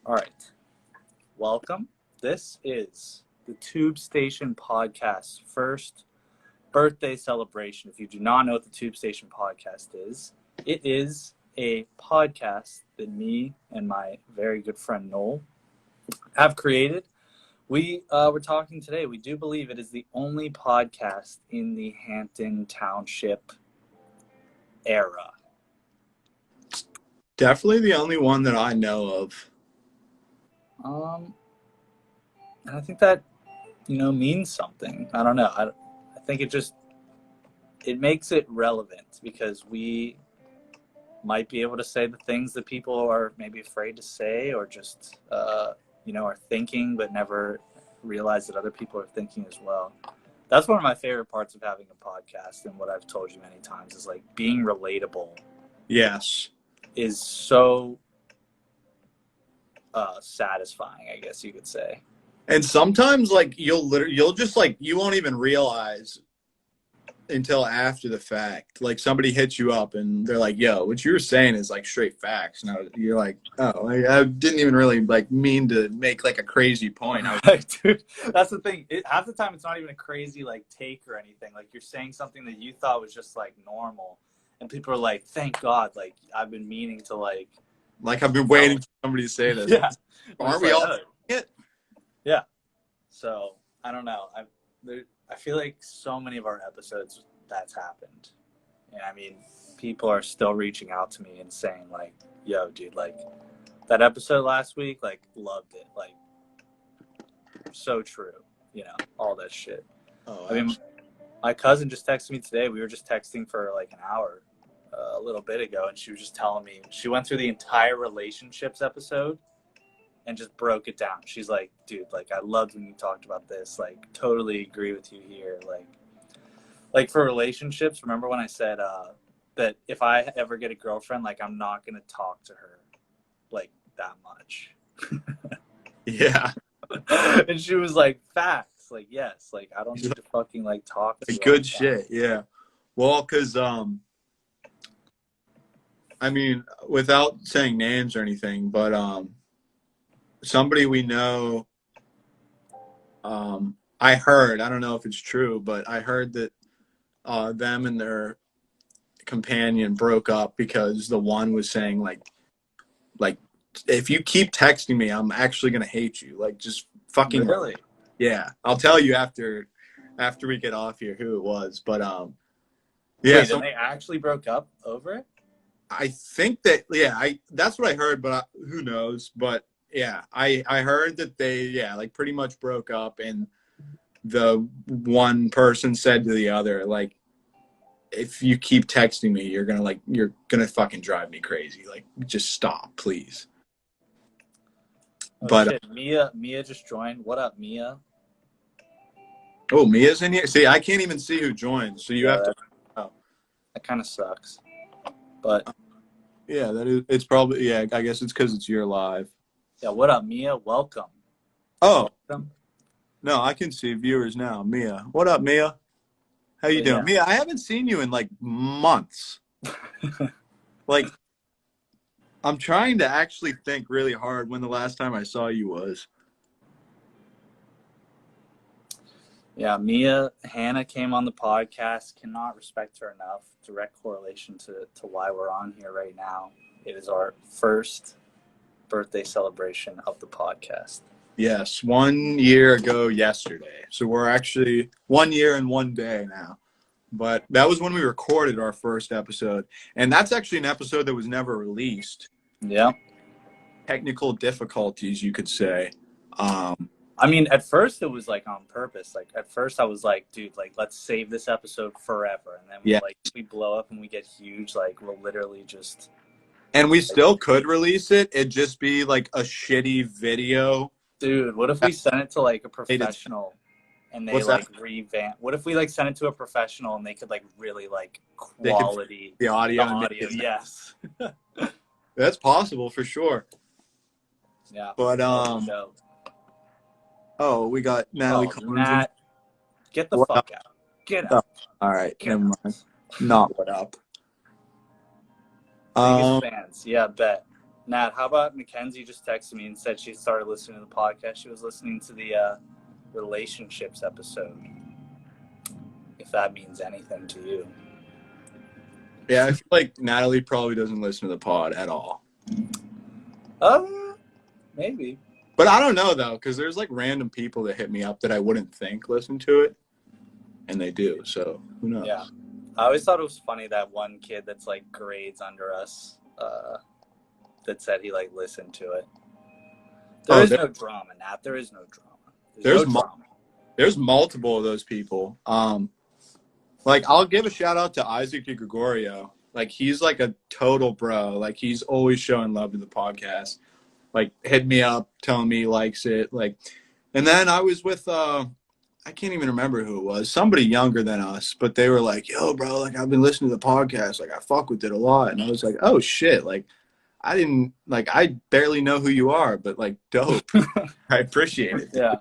All right. Welcome. This is the Tube Station Podcast's first birthday celebration. If you do not know what the Tube Station Podcast is, it is a podcast that me and my very good friend Noel have created. We were talking today. We do believe it is the only podcast in the Hampton Township era. Definitely the only one that I know of. And I think that, means something. I don't know. I think it makes it relevant because we might be able to say the things that people are maybe afraid to say or just, are thinking but never realize that other people are thinking as well. That's one of my favorite parts of having a podcast, and what I've told you many times is like being relatable. Yes. Is so satisfying, I guess you could say. And sometimes like you'll just like you won't even realize until after the fact. Like somebody hits you up and they're like, "Yo, what you were saying is like straight facts." And you're like, "Oh, I didn't even really like mean to make like a crazy point." Dude, that's the thing. Half the time it's not even a crazy like take or anything. Like you're saying something that you thought was just like normal, and people are like, "Thank God!" Like I've been meaning to like I've been waiting for somebody to say this. Yeah, aren't we all? Yeah. So I don't know. I feel like so many of our episodes that's happened, and I mean, people are still reaching out to me and saying like, "Yo, dude, like that episode last week, like loved it, like so true." All that shit. Oh, I mean, my cousin just texted me today. We were just texting for like an hour a little bit ago, and she was just telling me she went through the entire relationships episode and just broke it down. She's like, "Dude, like I loved when you talked about this. Like, totally agree with you here. Like for relationships, remember when I said that if I ever get a girlfriend, like I'm not gonna talk to her like that much." Yeah. And she was like, "Facts. Like, yes. Like I don't need to fucking like talk to her." Good shit. Yeah. Well, because I mean, without saying names or anything, but somebody we know, I heard, I don't know if it's true, but I heard that them and their companion broke up because the one was saying like if you keep texting me, I'm actually gonna hate you. Like just fucking really. Yeah, I'll tell you after we get off here who it was, but yeah. Wait, then they actually broke up over it? I think that that's what I heard, but who knows? But yeah, I heard that they like pretty much broke up, and the one person said to the other like, if you keep texting me, you're gonna fucking drive me crazy. Like just stop, please. Oh, but shit. Mia just joined. What up, Mia? Oh, Mia's in here. See, I can't even see who joined, so you have to. That kind of sucks. But yeah, that is. It's probably I guess it's because it's your live. Yeah. What up, Mia? Welcome. Oh. Welcome. No, I can see viewers now. Mia, what up, Mia? How you doing, Mia? I haven't seen you in like months. Like, I'm trying to actually think really hard when the last time I saw you was. Yeah, Hannah came on the podcast. Cannot respect her enough. Direct correlation to why we're on here right now. It is our first birthday celebration of the podcast. Yes, 1 year ago yesterday. So we're actually 1 year and 1 day now. But that was when we recorded our first episode. And that's actually an episode that was never released. Yeah. Technical difficulties, you could say. I mean, at first it was like on purpose. Like at first I was like, dude, like let's save this episode forever. And then we blow up and we get huge. Like we'll literally just. And we still could release it. It'd just be like a shitty video. Dude, what if we sent it to like a professional and they revamp? What if we like sent it to a professional and they could like really like quality the audio? Yes. That's possible for sure. Yeah. But we got Natalie Collins. Nat, get the fuck out. Get out. All right, never mind. Not what up. Biggest fans. Yeah, bet. Nat, how about Mackenzie just texted me and said she started listening to the podcast. She was listening to the relationships episode. If that means anything to you. Yeah, I feel like Natalie probably doesn't listen to the pod at all. Maybe. But I don't know though, because there's like random people that hit me up that I wouldn't think listen to it, and they do. So who knows? Yeah. I always thought it was funny that one kid that's like grades under us that said he like listened to it. There is no drama, Nat. There is no drama. There's no drama. There's multiple of those people. Like I'll give a shout out to Isaac DiGregorio. Like he's like a total bro. Like he's always showing love to the podcast. Like hit me up, telling me he likes it. Like, and then I was with I can't even remember who it was. Somebody younger than us, but they were like, "Yo, bro, like I've been listening to the podcast. Like I fuck with it a lot." And I was like, "Oh shit!" Like I barely know who you are, but like dope. I appreciate it. Yeah.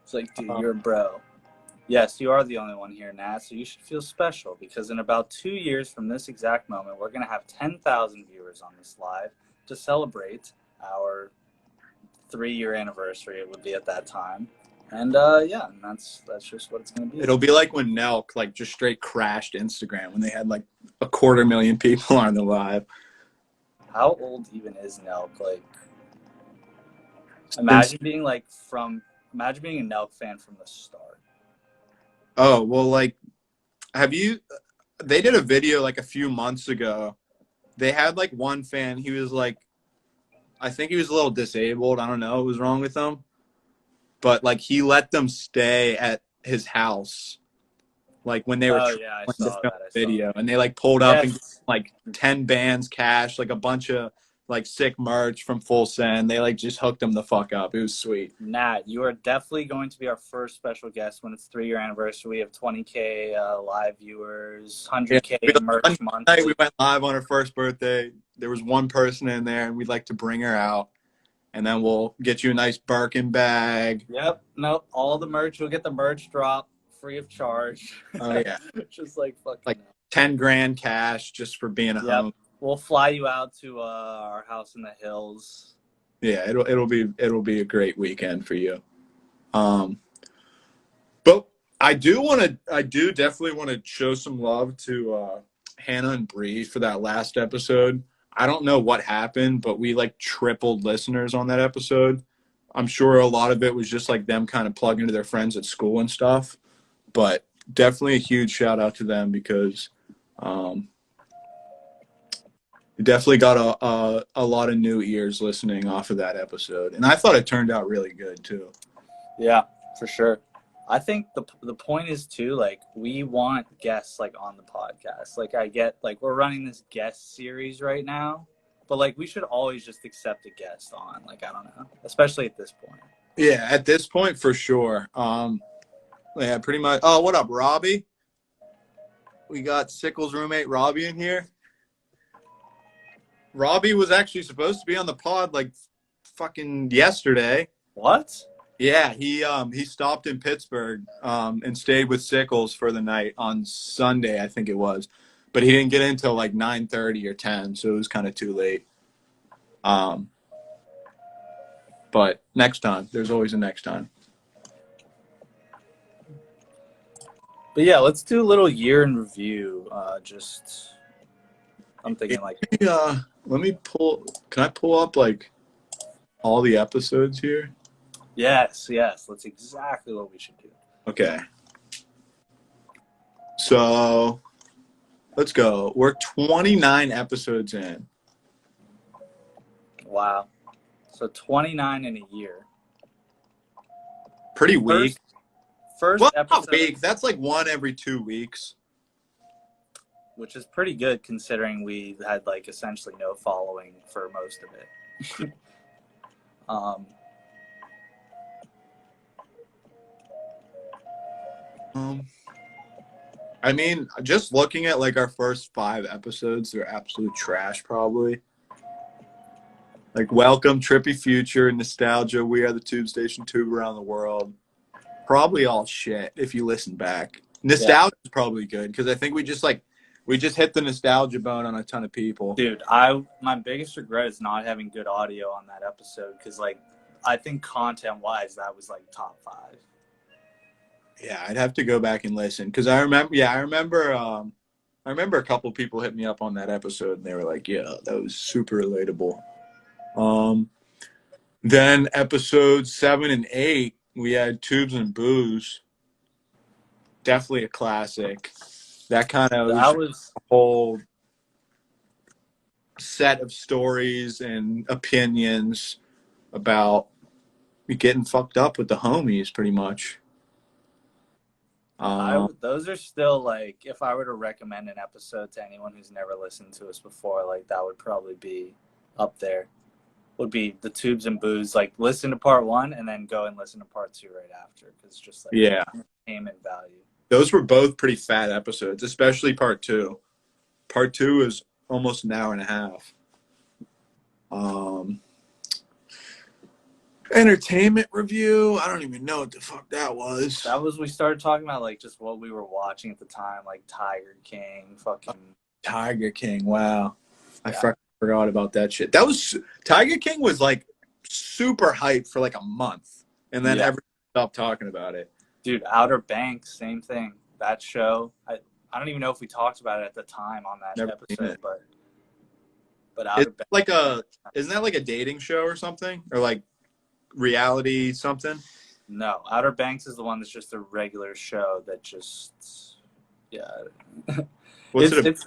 It's like, dude, you're a bro. Yes, you are the only one here, Nat, so you should feel special because in about 2 years from this exact moment, we're going to have 10,000 viewers on this live to celebrate our 3-year anniversary. It would be at that time. And yeah, and that's just what it's going to be. It'll be like when Nelk like just straight crashed Instagram when they had like 250,000 people on the live. How old even is Nelk? Like, imagine being a Nelk fan from the start. Oh, well, like, they did a video like a few months ago. They had like one fan, he was like, I think he was a little disabled. I don't know what was wrong with him. But like he let them stay at his house. Like when they were I saw that video. And they like pulled up and like 10 bands cash, like a bunch of like sick merch from Full Send. They like just hooked them the fuck up. It was sweet. Nat, you are definitely going to be our first special guest when it's 3-year anniversary. We have 20K live viewers, 100K merch month. We went live on her first birthday. There was one person in there, and we'd like to bring her out. And then we'll get you a nice Birkin bag. Yep. No, all the merch. You'll get the merch drop free of charge. Oh yeah. Just like fucking. Like $10,000 cash just for being a home. We'll fly you out to our house in the hills. Yeah, it'll be a great weekend for you. But I do definitely want to show some love to Hannah and Bree for that last episode. I don't know what happened, but we like tripled listeners on that episode. I'm sure a lot of it was just like them kind of plugging to their friends at school and stuff. But definitely a huge shout out to them because we definitely got a lot of new ears listening off of that episode. And I thought it turned out really good too. Yeah, for sure. I think the point is too, like, we want guests like on the podcast. Like I get like we're running this guest series right now, but like we should always just accept a guest on. Like, I don't know, especially at this point. Yeah, at this point for sure. Yeah, pretty much. Oh, what up, Robbie? We got Sickles' roommate Robbie in here. Robbie was actually supposed to be on the pod like fucking yesterday. What? Yeah, he stopped in Pittsburgh and stayed with Sickles for the night on Sunday, I think it was. But he didn't get in until like 9:30 or 10, so it was kind of too late. But next time, there's always a next time. But yeah, let's do a little year in review. I'm thinking like. Let me pull. Can I pull up like all the episodes here? Yes. That's exactly what we should do. Okay. So let's go. We're 29 episodes in. Wow. So 29 in a year. Pretty weak. First well, episode. Not weak. That's like one every 2 weeks. Which is pretty good considering we had like essentially no following for most of it. I mean, just looking at like our first 5 episodes, they're absolute trash probably. Like Welcome, Trippy Future, Nostalgia, We Are the Tube Station, Tube Around the World. Probably all shit if you listen back. Nostalgia is probably good because I think we just like We just hit the nostalgia bone on a ton of people. Dude, my biggest regret is not having good audio on that episode because, like, I think content-wise, that was, like, top 5. Yeah, I'd have to go back and listen because I remember. Yeah, I remember. I remember a couple people hit me up on that episode, and they were like, "Yeah, that was super relatable." Then episodes 7 and 8, we had Tubes and Booze. Definitely a classic. That kind of That was a whole set of stories and opinions about getting fucked up with the homies, pretty much. those are still, like, if I were to recommend an episode to anyone who's never listened to us before, like, that would probably be up there. Would be the Tubes and Booze. Like, listen to part 1 and then go and listen to part 2 right after because it's just, like, Yeah, entertainment value. those were both pretty fat episodes, especially part 2. Part 2 is almost an hour and a half. Entertainment review. I don't even know what the fuck that was. That was, we started talking about, like, just what we were watching at the time, like Tiger King, fucking Tiger King. Wow. I Yeah. forgot about that shit. That was Tiger King was like super hyped for like a month, and then Yeah. everyone stopped talking about it. Dude, Outer Banks, same thing. That show, I don't even know if we talked about it at the time on that Never seen episode, it. but Outer It's Banks. like isn't that like a dating show or something, or like reality something? No, Outer Banks is the one that's just a regular show that just, yeah. What's it?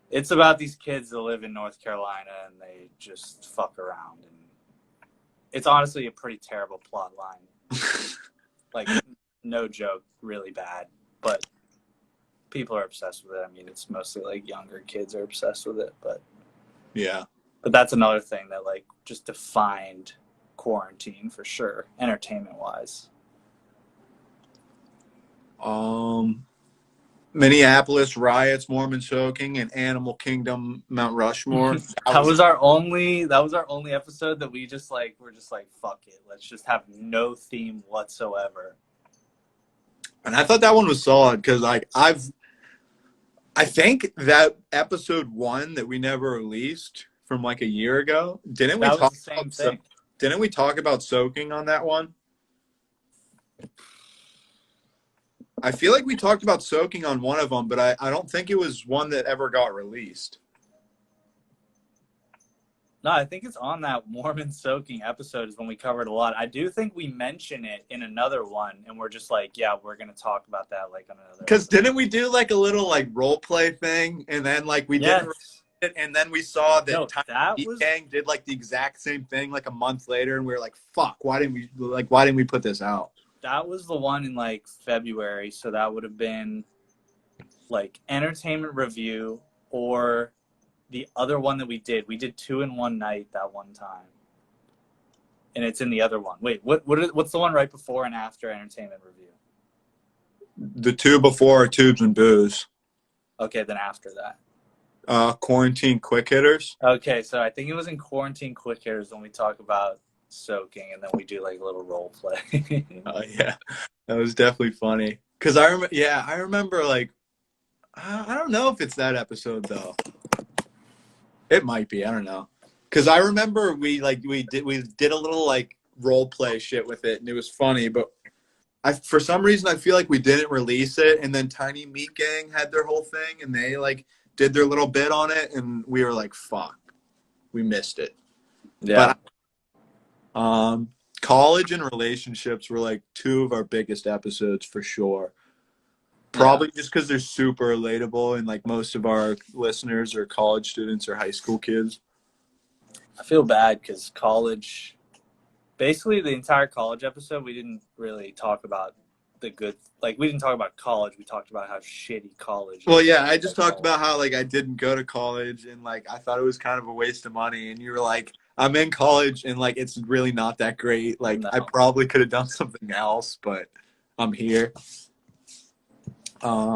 It's about these kids that live in North Carolina and they just fuck around, and it's honestly a pretty terrible plot line. Like, no joke, really bad, but people are obsessed with it. I mean, it's mostly like younger kids are obsessed with it, but Yeah. that's another thing that, like, just defined quarantine for sure, entertainment wise. Minneapolis riots, Mormon soaking, and Animal Kingdom Mount Rushmore. That was our only episode that we just, like, we're just like, fuck it, let's just have no theme whatsoever. And I thought that one was solid because, like, I think that episode 1 that we never released from like a year ago, didn't we That was talk the same about thing. Didn't we talk about soaking on that one? I feel like we talked about soaking on one of them, but I don't think it was one that ever got released. No, I think it's on that Mormon soaking episode is when we covered a lot. I do think we mention it in another one, and we're just like, yeah, we're going to talk about that, like, on another Because episode. didn't we do like a little like role play thing, and then like we didn't release it, and then we saw that No, Tiny Gang did like the exact same thing like a month later, and we were like, fuck, why didn't we put this out? That was the one in, like, February, so that would have been, like, entertainment review, or the other one that we did 2 in one night that one time, and it's in the other one. Wait, what's the one right before and after entertainment review? The 2 before are Tubes and Booze. Okay, then after that. Quarantine quick hitters. Okay, so I think it was in Quarantine Quick Hitters when we talk about soaking, and then we do, like, a little role play. Yeah, that was definitely funny. Cause I remember like, I don't know if it's that episode though. It might be. I don't know. Cause I remember we did a little like role play shit with it, and it was funny. But for some reason I feel like we didn't release it, and then Tiny Meat Gang had their whole thing, and they like did their little bit on it, and we were like, fuck, we missed it. Yeah. But college and relationships were like 2 of our biggest episodes for sure. Probably just because they're super relatable, and like most of our listeners are college students or high school kids. I feel bad because college, basically the entire college episode, we didn't really talk about the good, like, we didn't talk about college. We talked about how shitty college is. Well, yeah, I just talked about how like I didn't go to college, and like I thought it was kind of a waste of money, and you were like, I'm in college, and like it's really not that great. Like No. I probably could have done something else, but I'm here.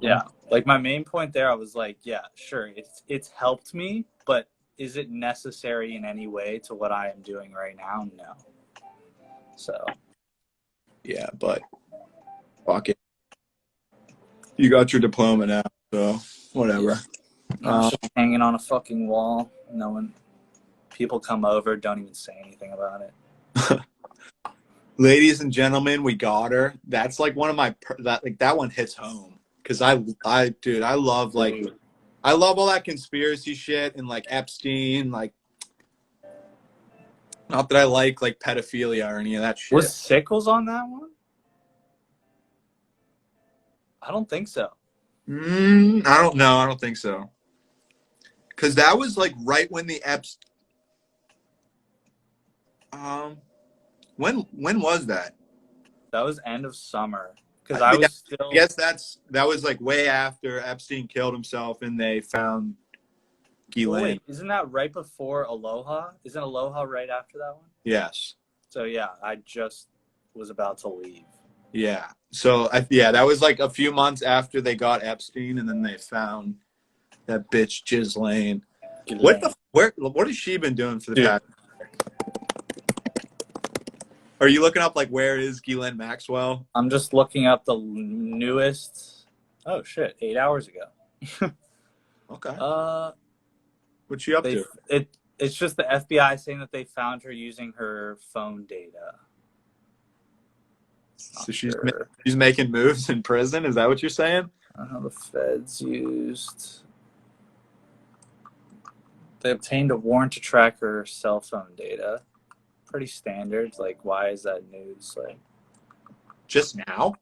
Yeah, like, my main point there, I was like, yeah, sure, it's helped me, but is it necessary in any way to what I am doing right now? No. So Yeah, but fuck it. You got your diploma now, so whatever. I'm just hanging on a fucking wall. No one, people come over, don't even say anything about it. Ladies and gentlemen, we got her. That's like one of my that one hits home because dude, I love I love all that conspiracy shit and like Epstein, like not that I like pedophilia or any of that shit. Was Sickles on that one? I don't think so. I don't know. I don't think so. Because that was like right when the Epstein. When was that? That was end of summer. Because I was still. I guess that was like way after Epstein killed himself and they found Ghislaine. Wait, isn't that right before Aloha? Isn't Aloha right after that one? Yes. So yeah, I just was about to leave. Yeah. So that was like a few months after they got Epstein, and then they found that bitch Ghislaine. What has she been doing for the past? Are you looking up like where is Ghislaine Maxwell? I'm just looking up the newest. Oh shit! 8 hours ago. Okay. What's she up to? It's just the FBI saying that they found her using her phone data. So she's making moves in prison. Is that what you're saying? I don't know. The feds used. They obtained a warrant to track her cell phone data. Pretty standard. Like, why is that news? Like, just now?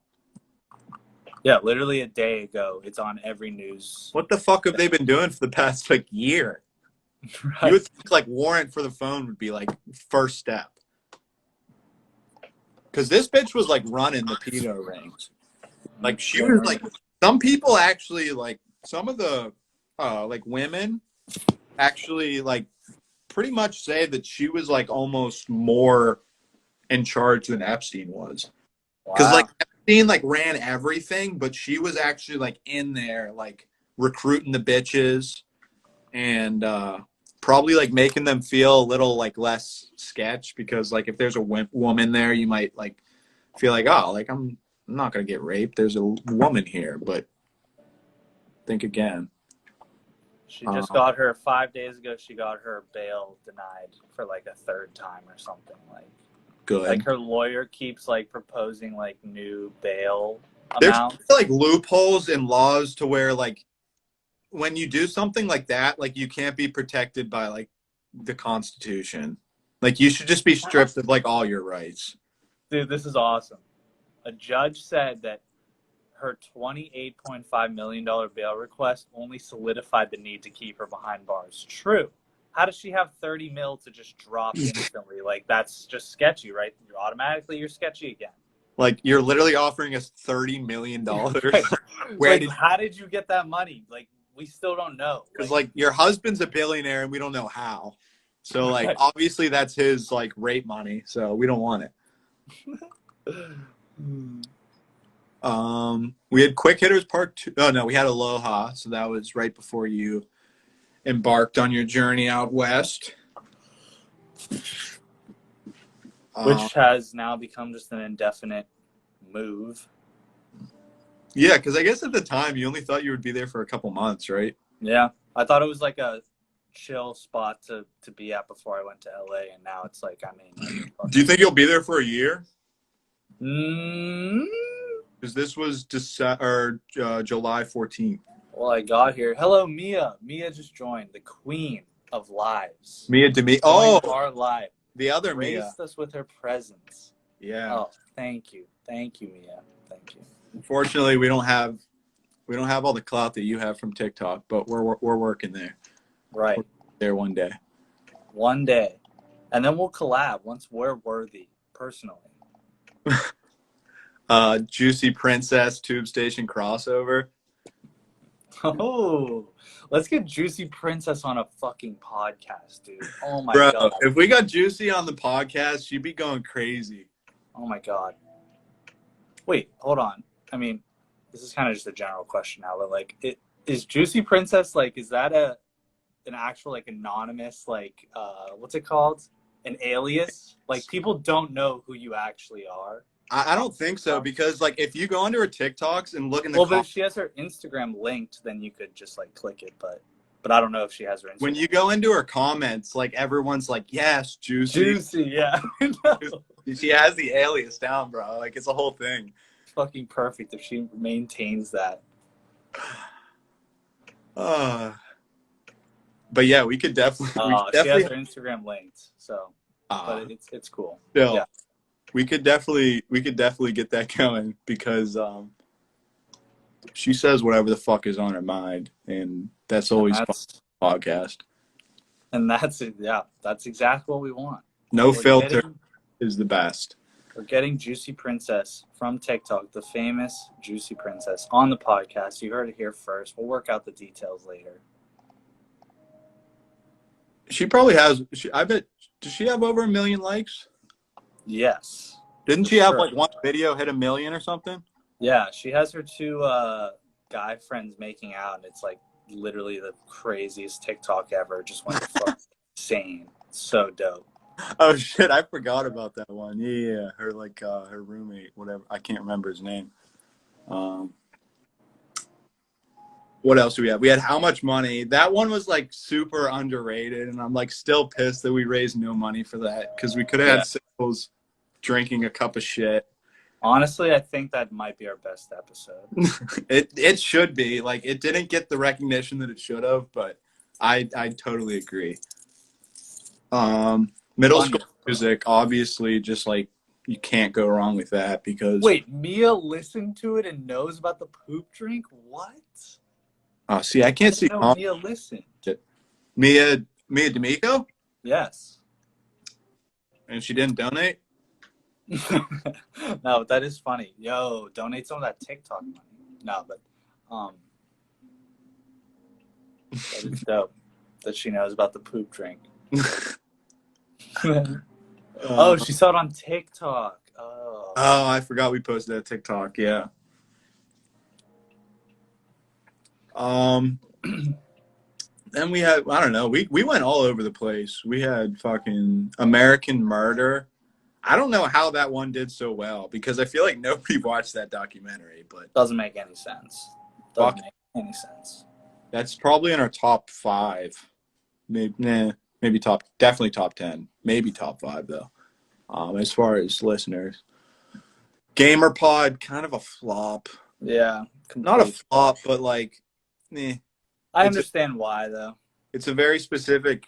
Yeah, literally a day ago. It's on every news. What the fuck have they been doing for the past like year? Right. You would think like warrant for the phone would be like first step. Because this bitch was like running the pedo rings. Like she was like, some people actually like some of the like women actually like pretty much say that she was like almost more in charge than Epstein was. Because like Epstein like ran everything, but she was actually like in there like recruiting the bitches and probably like making them feel a little like less sketch, because like if there's a woman there, you might like feel like, oh, like I'm not gonna get raped, there's a woman here. But think again. She just got her 5 days ago. She got her bail denied for like a third time or something. Like, good. Like her lawyer keeps like proposing like new bail amounts. There's like loopholes in laws to where like when you do something like that, like you can't be protected by like the Constitution. Like you should just be stripped of like all your rights. Dude, this is awesome. A judge said that her $28.5 million bail request only solidified the need to keep her behind bars. True. How does she have 30 mil to just drop instantly? Like, that's just sketchy, right? You're sketchy again. Like, you're literally offering us $30 million. How did you get that money? Like, we still don't know. Because, like, your husband's a billionaire and we don't know how. So, like, obviously that's his, like, rape money. So we don't want it. We had Quick Hitters Part 2. Oh, no, we had Aloha. So that was right before you embarked on your journey out west. Which has now become just an indefinite move. Yeah, because I guess at the time you only thought you would be there for a couple months, right? Yeah. I thought it was like a chill spot to be at before I went to LA, and now it's like, I mean. Do you think you'll be there for a year? Mm-hmm. Because this was July 14th. Well, I got here. Hello, Mia. Mia just joined. The queen of lives. Mia Demi. Oh, our live. The other Graced Mia. us with her presence. Yeah. Oh, thank you, Mia. Thank you. Unfortunately, we don't have all the clout that you have from TikTok, but we're working there. Right. We're there one day. One day, and then we'll collab once we're worthy, personally. Juicy Princess Tube Station crossover. Oh, let's get Juicy Princess on a fucking podcast, dude. Oh my God. God. If we got Juicy on the podcast, she'd be going crazy. Oh my God. Wait, hold on. I mean, this is kind of just a general question now, but like, is Juicy Princess, like, is that an actual, like, anonymous, like, what's it called? An alias? Like, people don't know who you actually are. I don't think so, because like if you go onto her TikToks and look in the but if she has her Instagram linked, then you could just like click it. But but I don't know if she has her Instagram. When you go into her comments, like everyone's like, yes, juicy. Juicy, yeah. She has the alias down, bro. Like it's a whole thing. Fucking perfect if she maintains that. But yeah, we could definitely. She has her Instagram linked, so but it's cool. Still, yeah, we could definitely get that going because she says whatever the fuck is on her mind, and that's always fun podcast. And that's it. Yeah, that's exactly what we want. No filter is the best. We're getting Juicy Princess from TikTok, the famous Juicy Princess, on the podcast. You heard it here first. We'll work out the details later. She probably has. I bet. Does she have over 1 million likes? Yes. Didn't she have like one video hit 1 million or something? Yeah, she has her 2 guy friends making out, and it's like literally the craziest TikTok ever. Just went fucking insane. So dope. Oh shit, I forgot about that one. Yeah, her like her roommate, whatever. I can't remember his name. What else do we have? We had How Much Money. That one was like super underrated, and I'm like still pissed that we raised no money for that because we could have had Singles drinking a cup of shit. Honestly, I think that might be our best episode. It should be. Like it didn't get the recognition that it should have, but I totally agree. Middle school music, obviously, just like you can't go wrong with that because. Wait, Mia listened to it and knows about the poop drink? What? Oh, see, I can't see. Mia listened. Mia D'Amico? Yes. And she didn't donate? No, that is funny. Yo, donate some of that TikTok money. No, but that is dope that she knows about the poop drink. Oh, she saw it on TikTok. Oh, I forgot we posted that TikTok. Yeah. Then we had, I don't know, we went all over the place. We had fucking American Murder. I don't know how that one did so well because I feel like nobody watched that documentary, but doesn't make any sense. Doesn't make any sense. That's probably in our top 5. Maybe definitely top 10. Maybe top 5 though. As far as listeners. GamerPod, kind of a flop. Yeah. Not a flop, but like, I understand why though. It's a very specific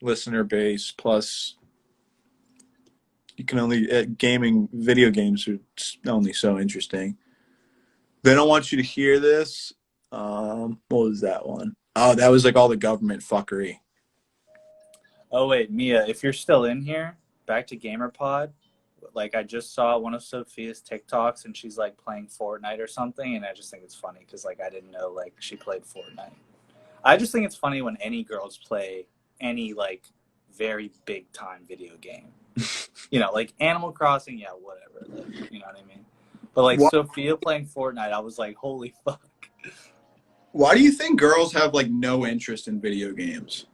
listener base. Plus, you can only video games are only so interesting. They don't want you to hear this. What was that one? Oh, that was like all the government fuckery. Oh wait, Mia, if you're still in here, back to GamerPod. Like I just saw one of Sophia's TikToks and she's like playing Fortnite or something, and I just think it's funny because like I didn't know like she played Fortnite. I just think it's funny when any girls play any like very big time video game. You know, like Animal Crossing, yeah, whatever. Like, you know what I mean? But like Sophia playing Fortnite, I was like, holy fuck. Why do you think girls have like no interest in video games?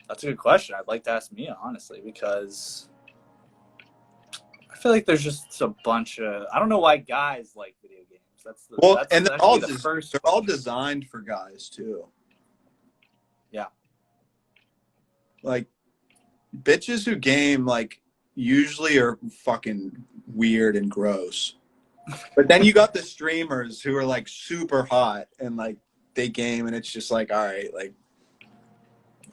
That's a good question. I'd like to ask Mia, honestly, because I feel like there's just a bunch of, I don't know why guys like video games. They're all designed for guys too. Yeah. Like bitches who game like usually are fucking weird and gross. But then you got the streamers who are like super hot and like they game and it's just like, all right, like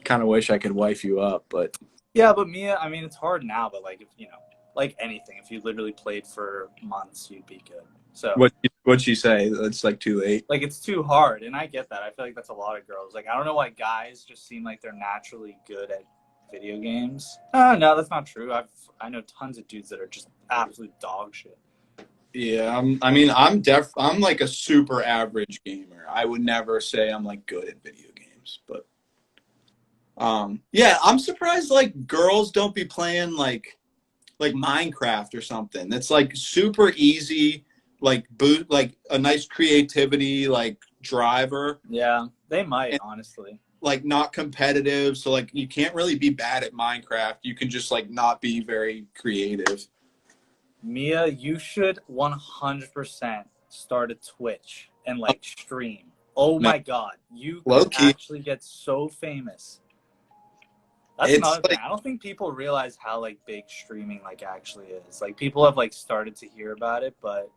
kind of wish I could wife you up, but yeah, but Mia, I mean, it's hard now, but like if you know, like anything, if you literally played for months, you'd be good. So what'd she say? It's like too late. Like it's too hard, and I get that. I feel like that's a lot of girls. Like I don't know why guys just seem like they're naturally good at video games. No, that's not true. I know tons of dudes that are just absolute dog shit. Yeah, I'm like a super average gamer. I would never say I'm like good at video games, but yeah, I'm surprised like girls don't be playing like Minecraft or something. That's like super easy, like boot like a nice creativity like driver. Yeah, they might honestly. Like not competitive, so like you can't really be bad at Minecraft. You can just like not be very creative. Mia, you should 100% start a Twitch and like stream Oh Man, my god, you low could key. actually get so famous. That's It's another thing. like, I don't think people realize how like big streaming like actually is. Like people have like started to hear about it, but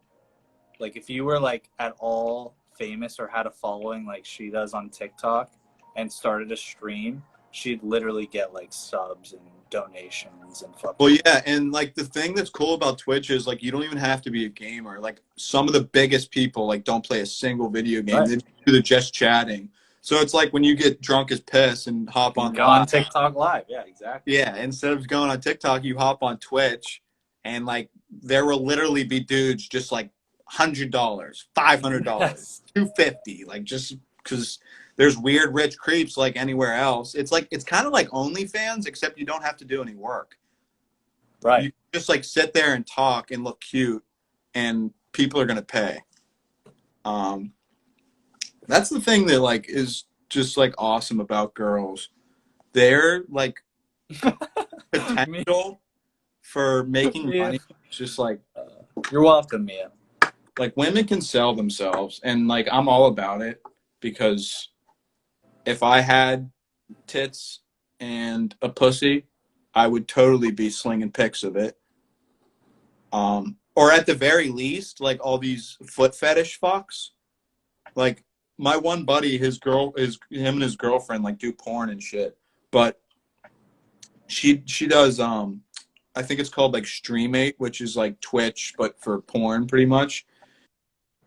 like if you were like at all famous or had a following like she does on TikTok and started a stream, she'd literally get like subs and donations and fucking. well, yeah, and like the thing that's cool about Twitch is like you don't even have to be a gamer. Like some of the biggest people like don't play a single video game. Right. They do the just chatting. So it's like when you get drunk as piss and hop You on can go on live. TikTok live. Yeah, exactly. Yeah, instead of going on TikTok, you hop on Twitch, and like there will literally be dudes just like $100, $500, Yes. $250, like just because there's weird rich creeps like anywhere else. It's like it's kind of like OnlyFans, except you don't have to do any work. Right. You just like sit there and talk and look cute, and people are gonna pay. Um, that's the thing that like is just like awesome about girls. They're like Me- potential for making Yeah. money. It's just like You're welcome, Mia. women can sell themselves, and like I'm all about it because if I had tits and a pussy, I would totally be slinging pics of it. Or at the very least, like all these foot fetish fucks. Like my one buddy, him and his girlfriend like do porn and shit, but she does I think it's called like Streamate, which is like Twitch but for porn pretty much.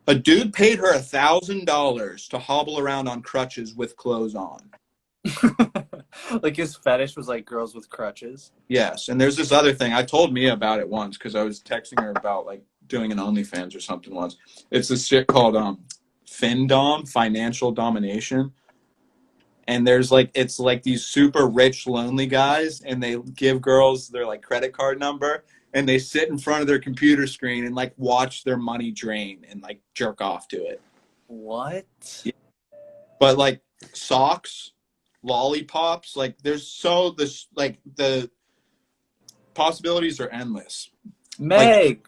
A dude paid her $1,000 to hobble around on crutches with clothes on. Like his fetish was like girls with crutches. Yes, and there's this other thing. I told Mia about it once because I was texting her about like doing an OnlyFans or something once. It's this shit called FinDom, financial domination. And there's like it's like these super rich lonely guys and they give girls their like credit card number and they sit in front of their computer screen and like watch their money drain and like jerk off to it. What? Yeah. But like socks, lollipops, like there's so this like the possibilities are endless. Meg,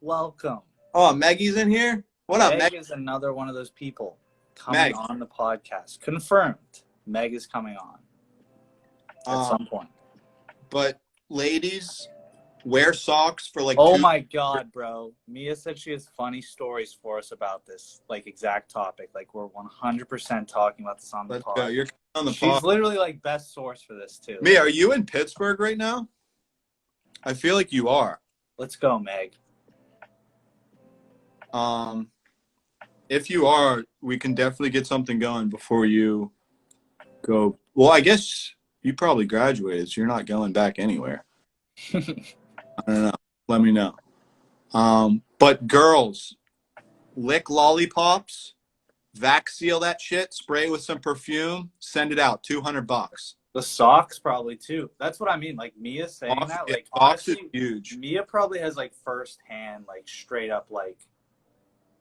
welcome. Oh, Maggie's in here. What up, Meg Meg? is another one of those people coming Meg. on the podcast. Confirmed. Meg is coming on at some point. But ladies, wear socks for like. Oh my god, bro. Mia said she has funny stories for us about this, like exact topic. Like we're 100% talking about this on the Let's pod. go. You're on the She's pod. literally like best source for this too. Mia, are you in Pittsburgh right now? I feel like you are. Let's go, Meg. If you are, we can definitely get something going before you go. Well, I guess you probably graduated, so you're not going back anywhere. I don't know. Let me know. But girls, lick lollipops, vac seal that shit, spray with some perfume, send it out. $200. The socks probably too. That's what I mean. Like Mia saying that, like Socks is honestly, huge. Mia probably has like firsthand, like straight up, like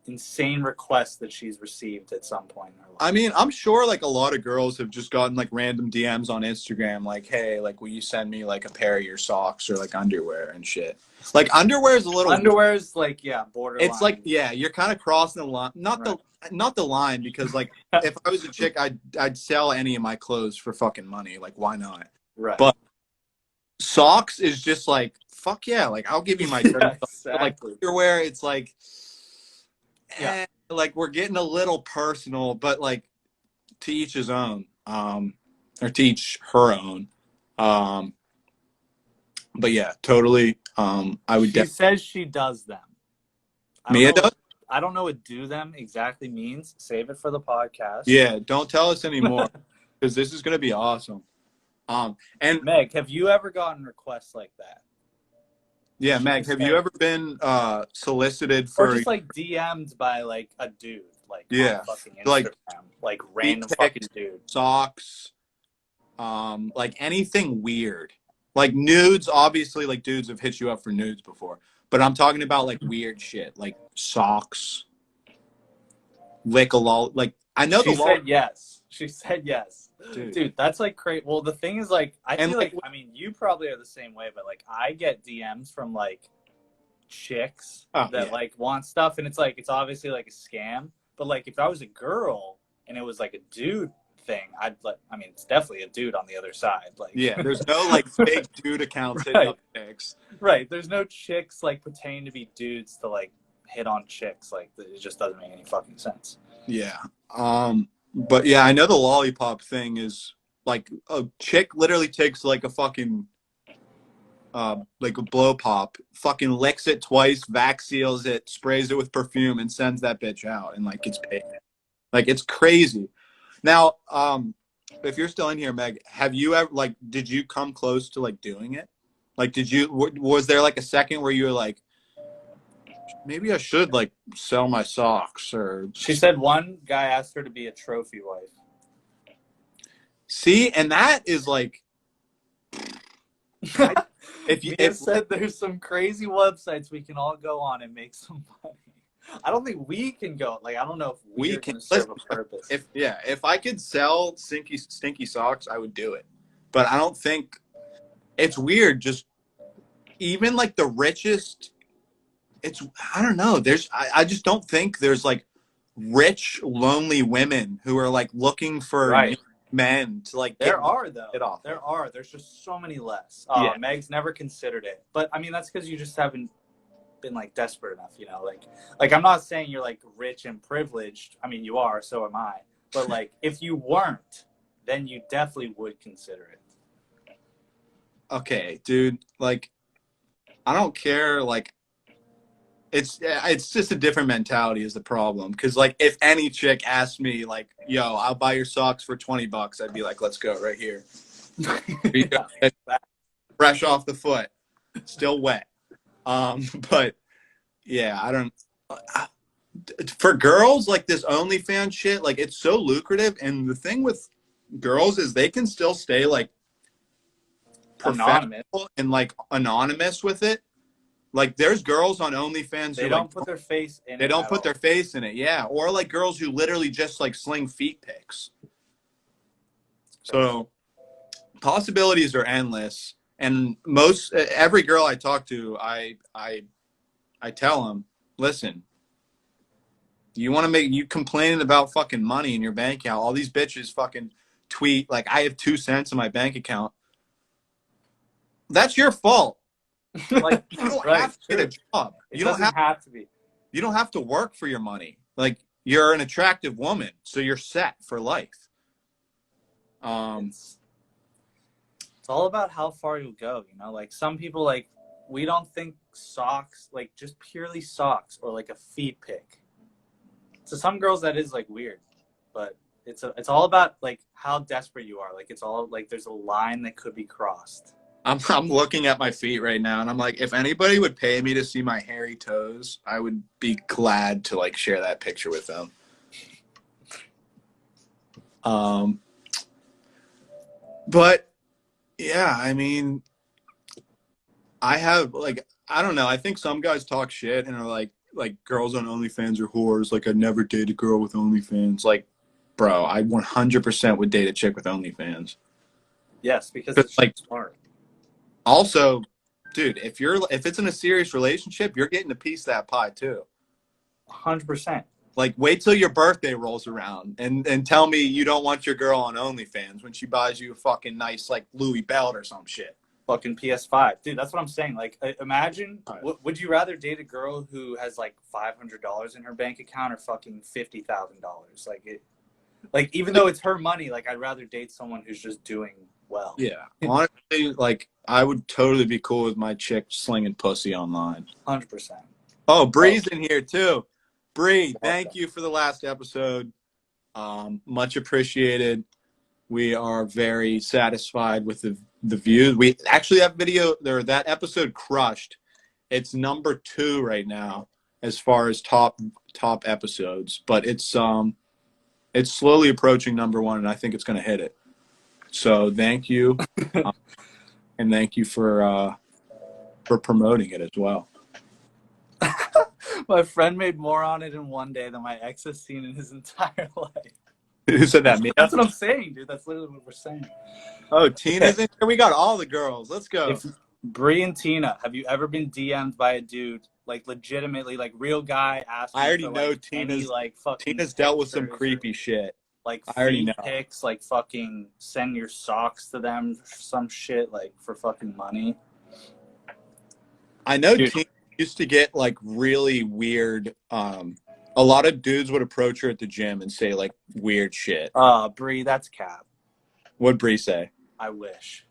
insane requests that she's received at some point in her life. I mean, I'm sure like a lot of girls have just gotten like random DMs on Instagram, like, "Hey, like, will you send me like a pair of your socks or like underwear and shit?" Like underwear is a little. Underwear's like borderline. It's like you're kind of crossing the line. Not the line because like if I was a chick, I'd sell any of my clothes for fucking money. Like why not? Right. But socks is just like fuck yeah. Like I'll give you my dirty socks. Exactly. But, like underwear, it's like. Yeah. Like we're getting a little personal, but like to each his own, or to each her own. But yeah, totally. I would. She says she does them. Mia does. I don't know what "do them" exactly means. Save it for the podcast. Yeah, don't tell us anymore because this is gonna be awesome. And Meg, have you ever gotten requests like that? yeah, Meg, have you ever been solicited for or just like DM'd by like a dude, like Yeah, on fucking Instagram, like random pics, fucking dude? socks, like anything weird, like nudes? Obviously, like dudes have hit you up for nudes before, but I'm talking about like weird shit, like socks, lick a lol. Like I know She the said yes. She said yes. Dude. Dude, that's like crazy. Well, the thing is, like, I And, feel like, like, I mean, you probably are the same way, but like, I get DMs from like chicks Oh, that yeah. like want stuff, and it's like, it's obviously like a scam, But like if I was a girl and it was like a dude thing, I mean, it's definitely a dude on the other side. Like, Yeah, there's no like fake dude accounts hitting Right. up chicks. Right. There's no chicks like pretending to be dudes to like hit on chicks. Like it just doesn't make any fucking sense. Yeah. But yeah, I know the lollipop thing is like a chick literally takes like a fucking like a blow pop, fucking licks it twice, vac seals it, sprays it with perfume, and sends that bitch out and like gets paid. Like it's crazy. Now, if you're still in here, Meg, have you ever like did you come close to like doing it? Like was there like a second where you were like, maybe I should like sell my socks? Or She said one guy asked her to be a trophy wife. see, and that is like if you Mia said there's some crazy websites we can all go on and make some money. I don't think we can go. Like, I don't know if we can serve a purpose. If I could sell stinky socks, I would do it. But I don't think it's weird. Just even like the richest, I don't know. I just don't think there's like rich, lonely women who are like looking for Right. men to like. There are though. It off. There's just so many less. Yeah. Meg's never considered it, but I mean that's because you just haven't been like desperate enough, you know. Like I'm not saying you're like rich and privileged. I mean you are, so am I. But like if you weren't, then you definitely would consider it. Okay, dude. Like, I don't care. Like, it's just a different mentality is the problem. Because like, if any chick asked me like, "Yo, I'll buy your socks for $20," I'd be like, "Let's go right here." Fresh off the foot, still wet. But yeah, I don't. For girls, like this OnlyFans shit, like it's so lucrative. And the thing with girls is they can still stay like Anonymous and like anonymous with it. Like there's girls on OnlyFans they who don't like, put their face in they it don't at put all. their face in it, yeah. Or like girls who literally just like sling feet pics. So possibilities are endless. And every girl I talk to, I tell them, listen, you want to you complaining about fucking money in your bank account. All these bitches fucking tweet like I have 2 cents in my bank account. That's your fault. Like you don't Right, have to get a job. You don't have to be. You don't have to work for your money. Like you're an attractive woman, so you're set for life. It's all about how far you'll go, you know. Like some people, like we don't think socks, like just purely socks or like a feet pic. To some girls, that is like weird, but it's all about like how desperate you are. Like it's all like there's a line that could be crossed. I'm looking at my feet right now, and I'm like, if anybody would pay me to see my hairy toes, I would be glad to like share that picture with them. But yeah, I mean, I have like I don't know. I think some guys talk shit and are like girls on OnlyFans are whores. Like I'd never date a girl with OnlyFans. Like, bro, I 100% would date a chick with OnlyFans. Yes, because it's like smart. Also, dude, if it's in a serious relationship, you're getting a piece of that pie too. 100%. Like, wait till your birthday rolls around and tell me you don't want your girl on OnlyFans when she buys you a fucking nice like Louis belt or some shit. Fucking PS5, dude. That's what I'm saying. Like, imagine. Would you rather date a girl who has like $500 in her bank account or fucking $50,000? Like even though it's her money, like I'd rather date someone who's just doing well. Yeah, honestly, like I would totally be cool with my chick slinging pussy online. 100%. Oh, Bree's in here too. Bree, thank you for the last episode. Much appreciated. We are very satisfied with the views. We actually have video there. That episode crushed. It's number 2 right now as far as top episodes, but it's slowly approaching number 1, and I think it's going to hit it. So thank you, and thank you for promoting it as well. My friend made more on it in one day than my ex has seen in his entire life. Who said that? Me? That's what I'm saying, dude. That's literally what we're saying. Oh, Tina's in here. We got all the girls. Let's go. Bree and Tina, have you ever been DM'd by a dude Like legitimately, like real guy asking I already for know like any like fucking Tina's dealt with some pictures or, creepy shit. like I already feet know. pics, like fucking send your socks to them, some shit like for fucking money. I know Dude. Tina used to get like really weird. A lot of dudes would approach her at the gym and say like weird shit. Bree, that's cap. What'd Bree say? I wish.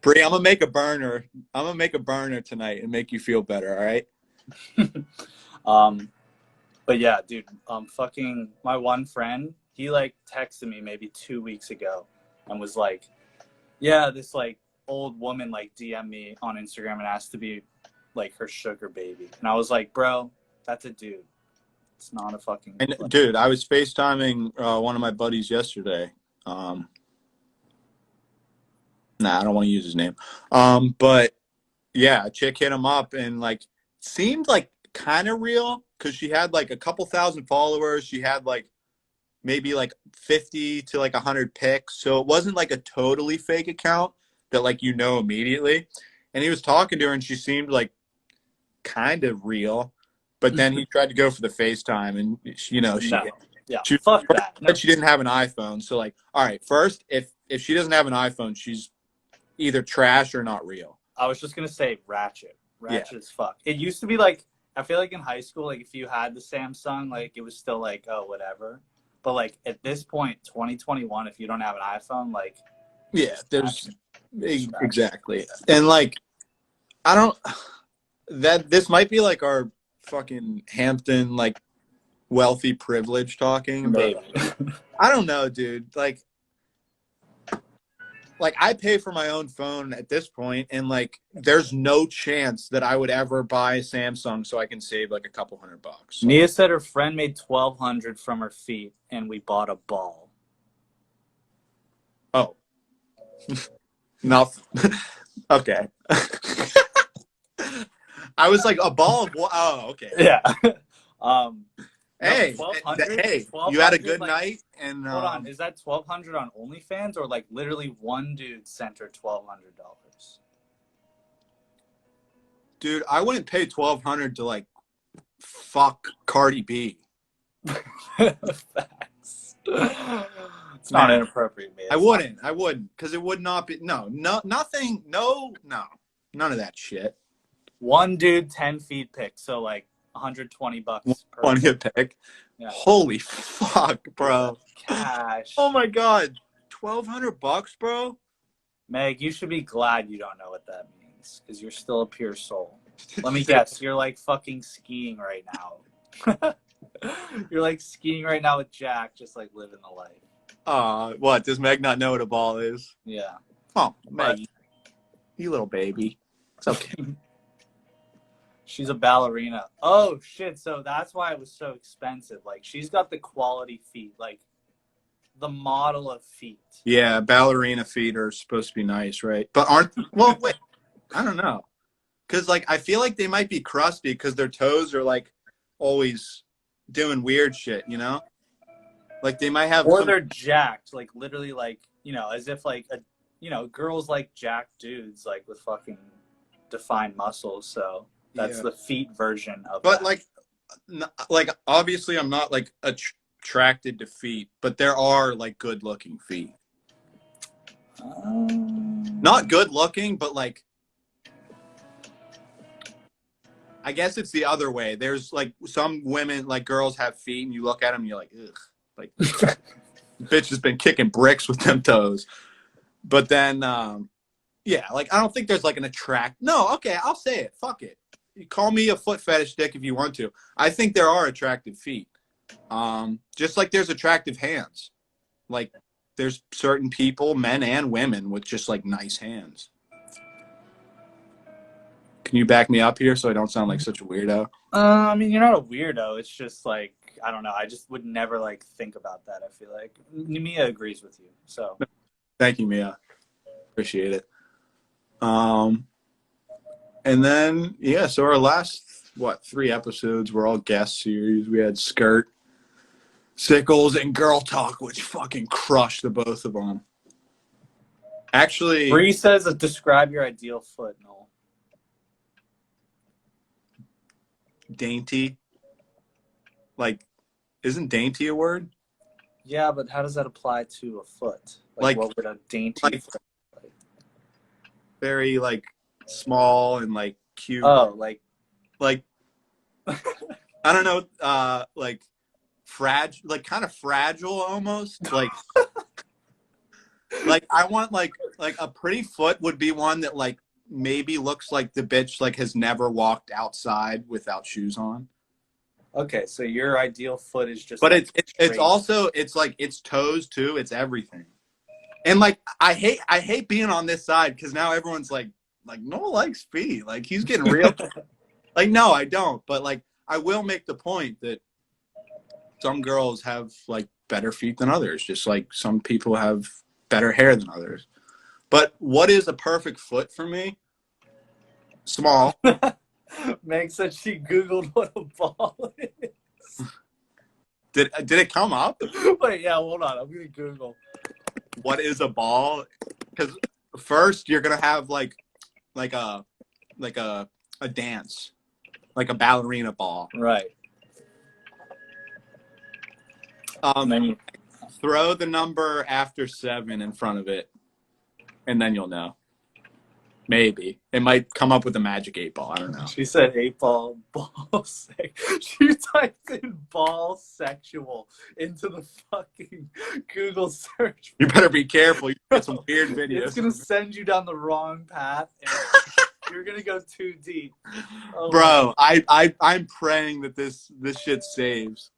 Bree, I'm gonna make a burner. I'm gonna make a burner tonight and make you feel better. All right. But yeah, dude, fucking my one friend, he like texted me maybe 2 weeks ago and was like, yeah, this like old woman like DM me on Instagram and asked to be like her sugar baby. And I was like, bro, that's a dude. It's not a fucking And like, dude, I was FaceTiming one of my buddies yesterday. I don't want to use his name. But yeah, a chick hit him up and like seemed like kind of real because she had like a couple thousand followers. She had like maybe like 50 to like 100 pics. So it wasn't like a totally fake account that like you know immediately. And he was talking to her and she seemed like kind of real. But then he tried to go for the FaceTime and she no. Yeah, she fuck that. No. she didn't have an iPhone. So like, all right, first if she doesn't have an iPhone, she's either trash or not real. I was just gonna say ratchet as fuck. It used to be like, I feel like in high school, like if you had the Samsung, like it was still like, oh, whatever. But like at this point, 2021, if you don't have an iPhone, like yeah, there's exactly. And like I don't that this might be like our fucking Hampton like wealthy privilege talking, but I don't know, dude. Like I pay for my own phone at this point, and like there's no chance that I would ever buy a Samsung so I can save like a couple $100. So. Nia said her friend made $1,200 from her feet, and we bought a ball. Oh, no, okay. I was like a ball of what? Oh, okay. Yeah. Hey, no, hey, you had a good night, and hold on, is that $1,200 on OnlyFans or like literally one dude sent her $1,200? Dude, I wouldn't pay $1,200 to like fuck Cardi B. Facts. It's not inappropriate, man. I wouldn't, because it would not be. Nothing. No, none of that shit. One dude, 10 feet pick, so like $120 per one hit pick. Yeah. Holy fuck, bro! Cash. Oh my god, $1,200, bro. Meg, you should be glad you don't know what that means, because you're still a pure soul. Let me guess, you're like fucking skiing right now. You're like skiing right now with Jack, just like living the life. What? Does Meg not know what a ball is? Yeah. Oh, Meg, you little baby. It's okay. She's a ballerina. Oh shit! So that's why it was so expensive. Like she's got the quality feet, like the model of feet. Yeah, ballerina feet are supposed to be nice, right? But aren't? Well, wait. I don't know, because like I feel like they might be crusty because their toes are like always doing weird shit, you know? Like they might have. Or they're jacked, like literally, like as if like girls like jacked dudes, like with fucking defined muscles. So. That's the feet version of but that. like obviously I'm not like attracted to feet, but there are like good looking feet. Not good looking, but like I guess it's the other way. There's like some women, like girls have feet and you look at them and you're like, ugh, like bitch has been kicking bricks with them toes. But then yeah, like I don't think there's like an no, okay, I'll say it. Fuck it. You call me a foot fetish dick if you want to. I think there are attractive feet. Just like there's attractive hands. Like there's certain people, men and women, with just like nice hands. Can you back me up here so I don't sound like such a weirdo? I mean, you're not a weirdo. It's just like, I don't know. I just would never like think about that. I feel like Mia agrees with you. So thank you, Mia. Appreciate it. And then, yeah, so our last, 3 episodes were all guest series. We had Skirt, Sickles, and Girl Talk, which fucking crushed the both of them. Actually... Bree says, describe your ideal foot, Noel. dainty. Like, isn't dainty a word? Yeah, but how does that apply to a foot? Like- what would a dainty like- foot? Very like small and like cute. Oh, like Like I don't know, like fragile, like kind of fragile almost. Like like I want like a pretty foot would be one that like maybe looks like the bitch like has never walked outside without shoes on. okay, so your ideal foot is just. But like, it's straight. also it's like it's toes too. It's everything. And like I hate being on this side because now everyone's like Noah likes feet. Like he's getting real. Like no, I don't. But like I will make the point that some girls have like better feet than others. Just like some people have better hair than others. But what is a perfect foot for me? Small. Meg said she Googled what a ball is. Did it come up? Wait, yeah, hold on. I'm gonna Google. What is a ball? Because first you're gonna have like a dance, like a ballerina ball. Right. And then throw the number after 7 in front of it, and then you'll know. Maybe it might come up with a magic 8 ball. I don't know. She said 8-ball ball sex. She typed in ball sexual into the fucking Google search. You better be careful. You get some weird videos. It's gonna send you down the wrong path, and you're gonna go too deep. Oh, Bro, I'm praying that this shit saves.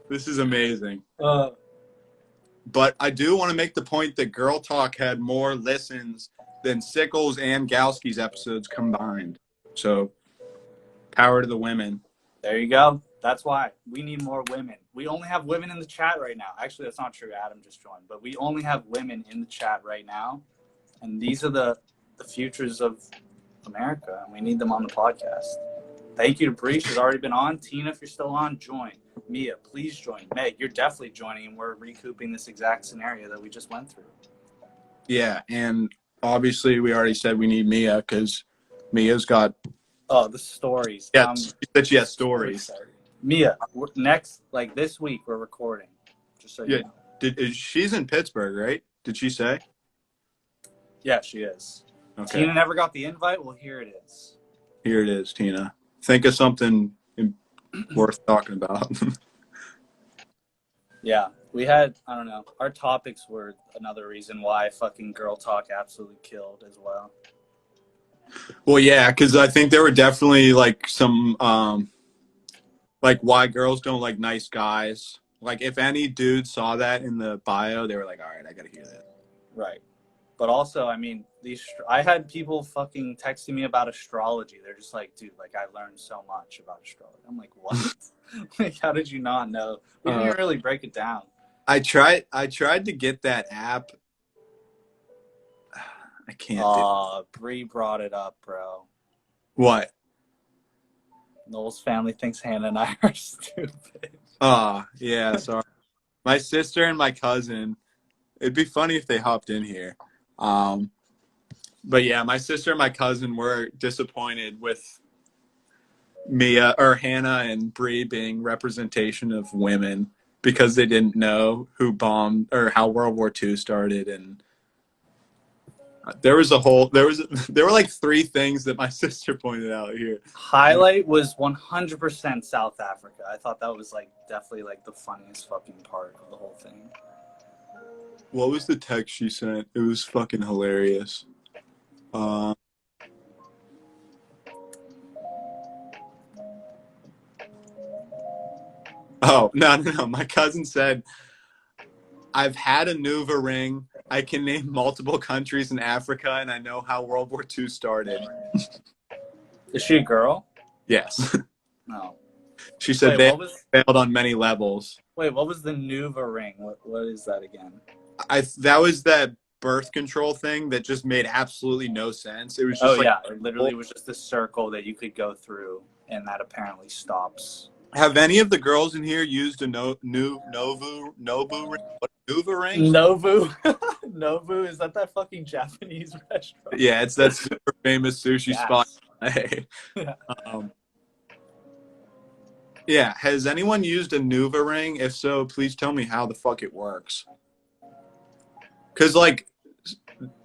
This is amazing. But I do want to make the point that Girl Talk had more listens than Sickles and Galski's episodes combined. So, power to the women. there you go. That's why we need more women. We only have women in the chat right now. Actually, that's not true. Adam just joined, but we only have women in the chat right now, and these are the futures of America, and we need them on the podcast. Thank you to Bree. She's already been on. Tina, if you're still on, join. Mia, please join. Meg, you're definitely joining, and we're recouping this exact scenario that we just went through. Yeah, and obviously we already said we need Mia because Mia's got. Oh, the stories. Yeah, she said she has stories. Mia, next, like this week, we're recording. Just so you know. She's in Pittsburgh, right? Did she say? Yeah, she is. Okay. Tina never got the invite. Well, here it is. Here it is, Tina. Think of something worth talking about. Yeah, we had, I don't know, our topics were another reason why fucking Girl Talk absolutely killed as well. Well, yeah, because I think there were definitely like some, like why girls don't like nice guys. Like if any dude saw that in the bio, they were like, all right, I got to hear that. Right. But also, I mean, I had people fucking texting me about astrology. They're just like, dude, like I learned so much about astrology. I'm like, what? Like, how did you not know? We didn't really break it down. I tried to get that app. I can't. Bree brought it up, bro. What? Noel's family thinks Hannah and I are stupid. Yeah, sorry. My sister and my cousin. It'd be funny if they hopped in here. But yeah, my sister and my cousin were disappointed with Mia or Hannah and Bree being representation of women because they didn't know who bombed or how World War II started, and there were like 3 things that my sister pointed out here. Highlight was 100% South Africa. I thought that was like definitely like the funniest fucking part of the whole thing. What was the text she sent? It was fucking hilarious. Oh, no. My cousin said, I've had a Nuva ring. I can name multiple countries in Africa, and I know how World War II started. Is she a girl? Yes. No. She said Wait, they failed on many levels. Wait, what was the Nuva ring? What is that again? That was that birth control thing that just made absolutely no sense. It was just it literally was just a circle that you could go through, and that apparently stops. Have any of the girls in here used a Nobu ring? What, Nuva ring? Nobu? Nobu? Is that fucking Japanese restaurant? Yeah, it's that super famous sushi spot in Hey. Yeah. Um, yeah. Has anyone used a Nuva ring? If so, please tell me how the fuck it works. Because like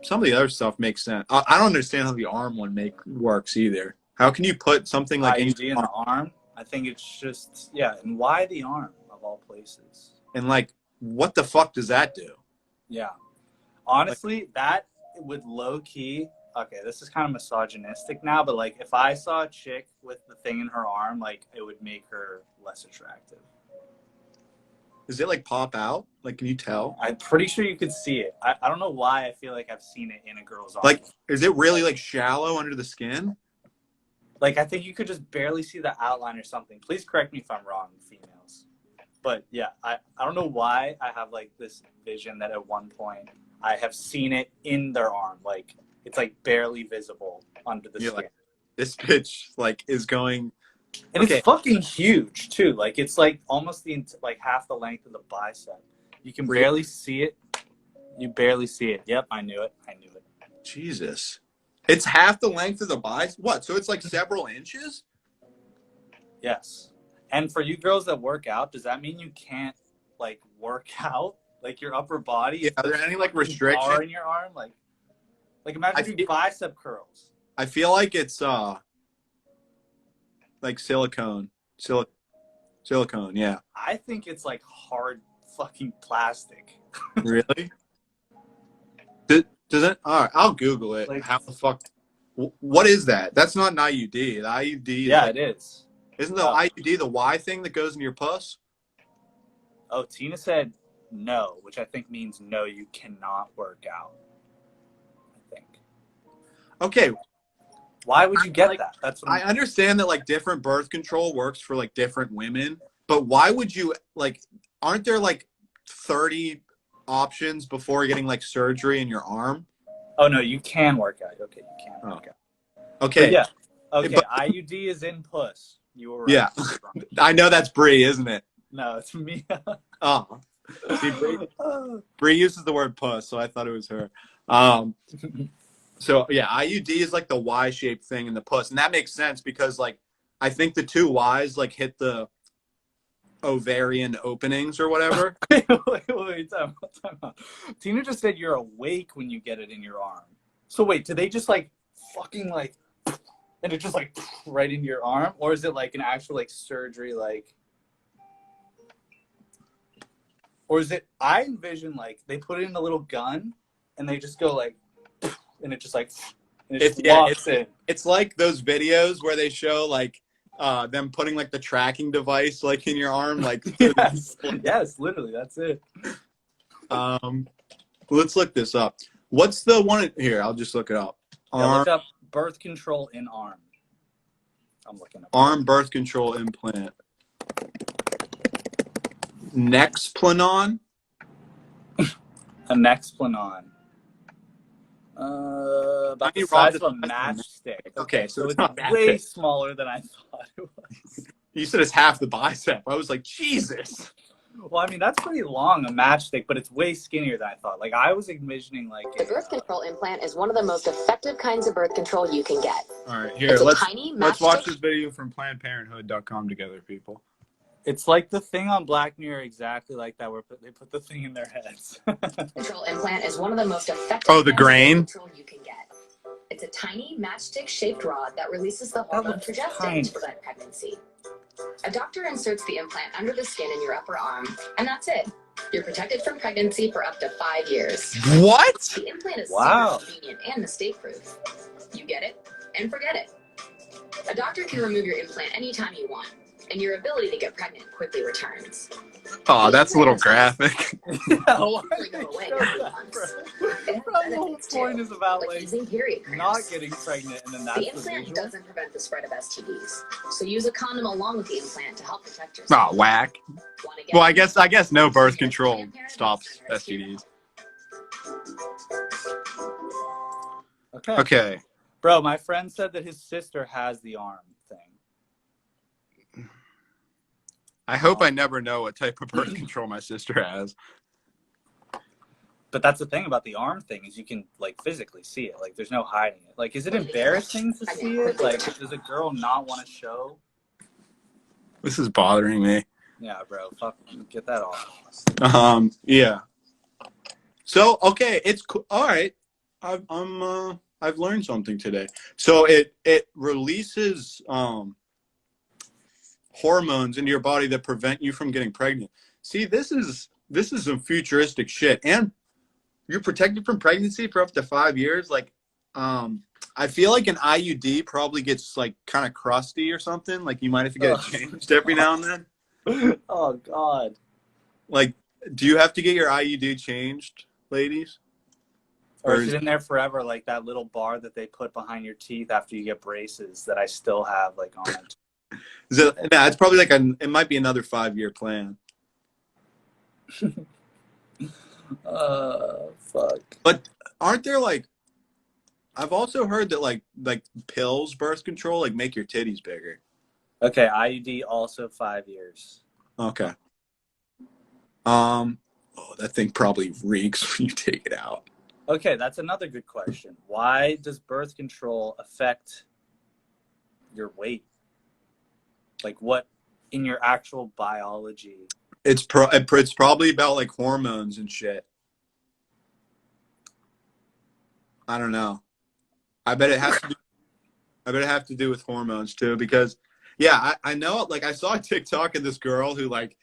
some of the other stuff makes sense. I don't understand how the arm one works either. How can you put something like in IUD in the arm. I think it's just and why the arm of all places? and like what the fuck does that do? Yeah. Honestly, that would low key. Okay, this is kind of misogynistic now, but like if I saw a chick with the thing in her arm, like it would make her less attractive. Does it like pop out? Like, can you tell? I'm pretty sure you could see it. I don't know why I feel like I've seen it in a girl's arm. Like, is it really like shallow under the skin? Like I think you could just barely see the outline or something. Please correct me if I'm wrong, females. But yeah, I don't know why I have like this vision that at one point I have seen it in their arm. Like it's like barely visible under the You're skin. like, this bitch like is going. And Okay. it's fucking huge too. Like it's like almost like half the length of the bicep. You can Really? barely see it. You barely see it. Yep, I knew it. Jesus. It's half the length of the bicep. What? So it's like several inches? Yes. And for you girls that work out, does that mean you can't like work out? Like your upper body? Yeah, are there any like bar restrictions? in your arm? Like imagine doing bicep curls. I feel like it's like silicone. Silicone, yeah. I think it's like hard fucking plastic. Really? Does it? All right, I'll Google it. Like- How the fuck? What is that? That's not an IUD. The IUD is Yeah, like, it is. isn't the IUD the Y thing that goes in your puss? Oh, Tina said no, which I think means no, you cannot work out. I think. Okay, Why would you get Like, that? That's what I understand that like different birth control works for like different women, but why would you like? Aren't there like 30 options before getting like surgery in your arm? Oh no, you can work out. Okay, you can work out. Okay, But yeah. Okay, But- IUD is in puss. You were right. Yeah. I know that's Bree, isn't it? No, it's me. Oh, see, Bree uses the word puss, so I thought it was her. So yeah, IUD is like the Y-shaped thing in the puss, and that makes sense because like I think the two Y's like hit the ovarian openings or whatever. wait, time out. Tina just said you're awake when you get it in your arm. So wait, do they just like fucking like, and it just like right into your arm, or is it like an actual like surgery like? Or is it? I envision like they put it in a little gun, and they just go like, and it just like, and it just locks in. It's like those videos where they show like them putting like the tracking device like in your arm, like Yes, literally, that's it. Let's look this up. What's the one here? I'll just look it up. Yeah, look up birth control in arm. I'm looking up arm birth control implant. Nexplanon. a Nexplanon. About the Tiny size rod of a the size of a matchstick. Okay, so it's it's not that way big. smaller than I thought it was. You said it's half the bicep. I was like, Jesus. Well, I mean that's pretty long, a matchstick, but it's way skinnier than I thought. Like I was envisioning like The birth control implant is one of the most effective kinds of birth control you can get. All right, here It's a let's tiny watch matchstick. this video from PlannedParenthood.com together, people. it's like the thing on Black Mirror, exactly like that, where they put the thing in their heads. Control implant is one of the most effective Oh, the kinds of grain? birth control you can get. It's a tiny matchstick-shaped rod that releases the That hormone looks progestin tiny. to prevent pregnancy. A doctor inserts the implant under the skin in your upper arm, and that's it. You're protected from pregnancy for up to 5 years. What? The implant is Wow. super convenient and mistake-proof. You get it and forget it. A doctor can remove your implant anytime you want, and your ability to get pregnant quickly returns. Oh, that's a little graphic. Yeah, why Usually they go away show after that, months. bro? It has Bro, the whole benefits too, point is about like like using period not cramps. getting pregnant, and then The that's the implant visual. doesn't prevent the spread of STDs, so use a condom along with the implant to help protect yourself. Oh, whack. Wanna get Well, I it? guess no birth control stops STDs. Okay. Okay. Bro, my friend said that his sister has the arm thing. I hope I never know what type of birth control my sister has. But that's the thing about the arm thing is you can like physically see it. Like there's no hiding it. Like, is it embarrassing to see it? Like, does a girl not want to show? This is bothering me. Yeah, bro. Fuck, get that off. Yeah. So okay, it's cool. All right. I've learned something today. So it releases hormones into your body that prevent you from getting pregnant. See, this is some futuristic shit, and you're protected from pregnancy for up to 5 years. Like, I feel like an IUD probably gets like kind of crusty or something. Like you might have to get it changed every now and then. Oh God. Like, do you have to get your IUD changed, ladies? Or is it in there forever, like that little bar that they put behind your teeth after you get braces that I still have like on it? Nah, it's probably like it might be another 5-year plan. Fuck. But aren't there like, I've also heard that like pills, birth control, like make your titties bigger. Okay, IUD also 5 years. Okay. Oh, that thing probably reeks when you take it out. Okay, that's another good question. Why does birth control affect your weight? Like what in your actual biology? It's probably about like hormones and shit. I don't know. I bet it has to do with hormones too, because yeah, I know, like I saw a TikTok of this girl who like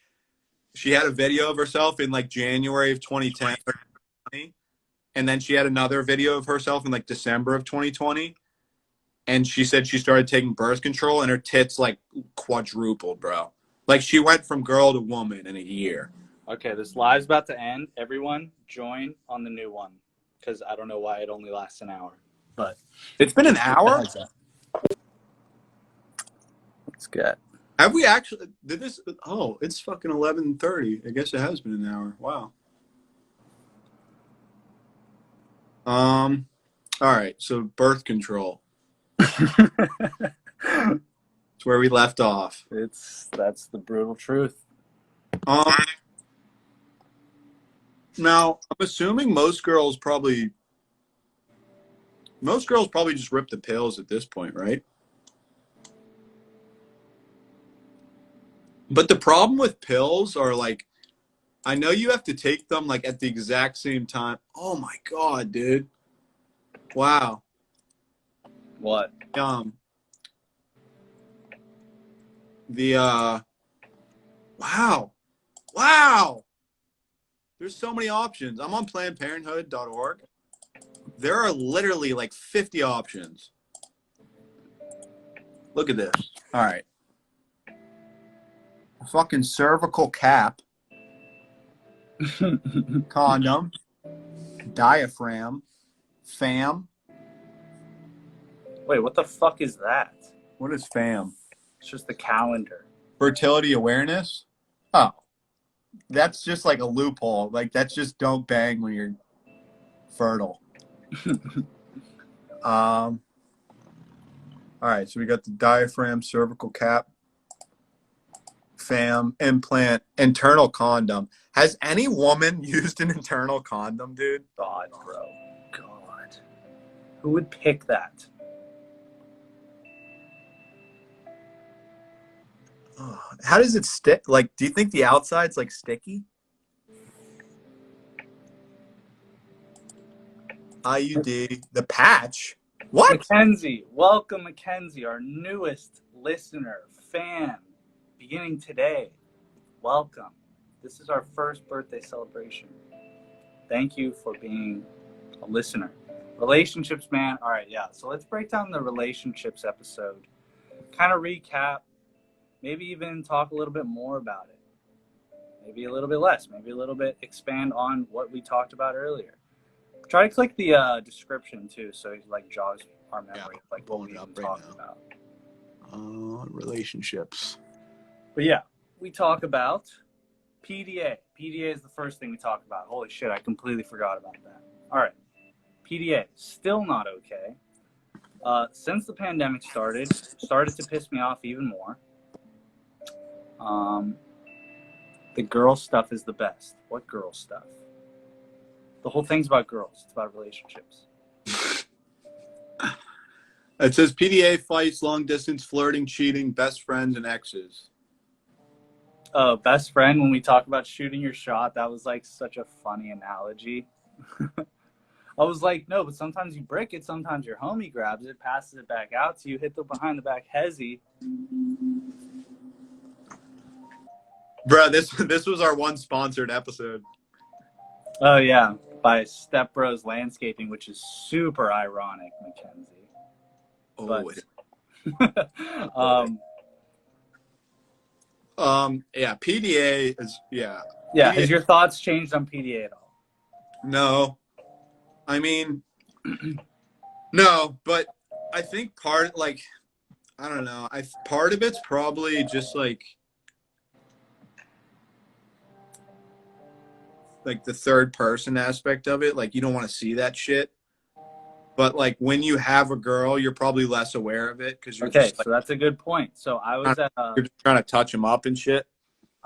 she had a video of herself in like January of 2010 or 2020, and then she had another video of herself in like December of 2020, and she said she started taking birth control and her tits like quadrupled, bro. Like she went from girl to woman in a year. Okay, this live's about to end. Everyone join on the new one because I don't know why it only lasts an hour. But It's been an hour? Let's get. Have we actually did this? Oh, it's fucking 11:30. I guess it has been an hour. Wow. All right. So birth control. It's where we left off. That's the brutal truth. Now I'm assuming most girls probably just rip the pills at this point, right? But the problem with pills are like, I know you have to take them like at the exact same time. Oh my God, dude. Wow. What? Wow. There's so many options. I'm on PlannedParenthood.org. There are literally like 50 options. Look at this. All right. Fucking cervical cap. Condom. Diaphragm. FAM. Wait, what the fuck is that? What is FAM? It's just the calendar. Fertility awareness. Oh. That's just like a loophole. Like that's just don't bang when you're fertile. All right, so we got the diaphragm, cervical cap, FAM, implant, internal condom. Has any woman used an internal condom, dude? God, bro. God. Who would pick that? Oh, how does it stick? Like, do you think the outside's like sticky? IUD, the patch. What? Mackenzie, welcome, Mackenzie, our newest listener, fan, beginning today. Welcome. This is our first birthday celebration. Thank you for being a listener. Relationships, man. All right, yeah. So let's break down the relationships episode. Kind of recap. Maybe even talk a little bit more about it. Maybe a little bit less. Maybe a little bit expand on what we talked about earlier. Try to click the description too, so it like jogs our memory of like what we even talked about. Relationships. But yeah, we talk about PDA. PDA is the first thing we talk about. Holy shit, I completely forgot about that. All right, PDA, still not okay. Since the pandemic started to piss me off even more. The girl stuff is the best. What girl stuff? The whole thing's about girls. It's about relationships. It says PDA fights, long distance flirting, cheating, best friends, and exes. Oh, best friend, when we talk about shooting your shot, that was like such a funny analogy. I was like, no, but sometimes you brick it, sometimes your homie grabs it, passes it back out to you, hit the behind the back hezzy. Bro, this was our one sponsored episode. Oh yeah, by Step Bros Landscaping, which is super ironic, Mackenzie. Oh, But, yeah, PDA is, yeah. yeah, PDA, has your thoughts changed on PDA at all? no. I mean, no, but I think I don't know. Part of it's probably just like the third person aspect of it. Like, you don't want to see that shit. But like when you have a girl, you're probably less aware of it because you're Okay, just, so that's a good point. So I was at you're just trying to touch them up and shit.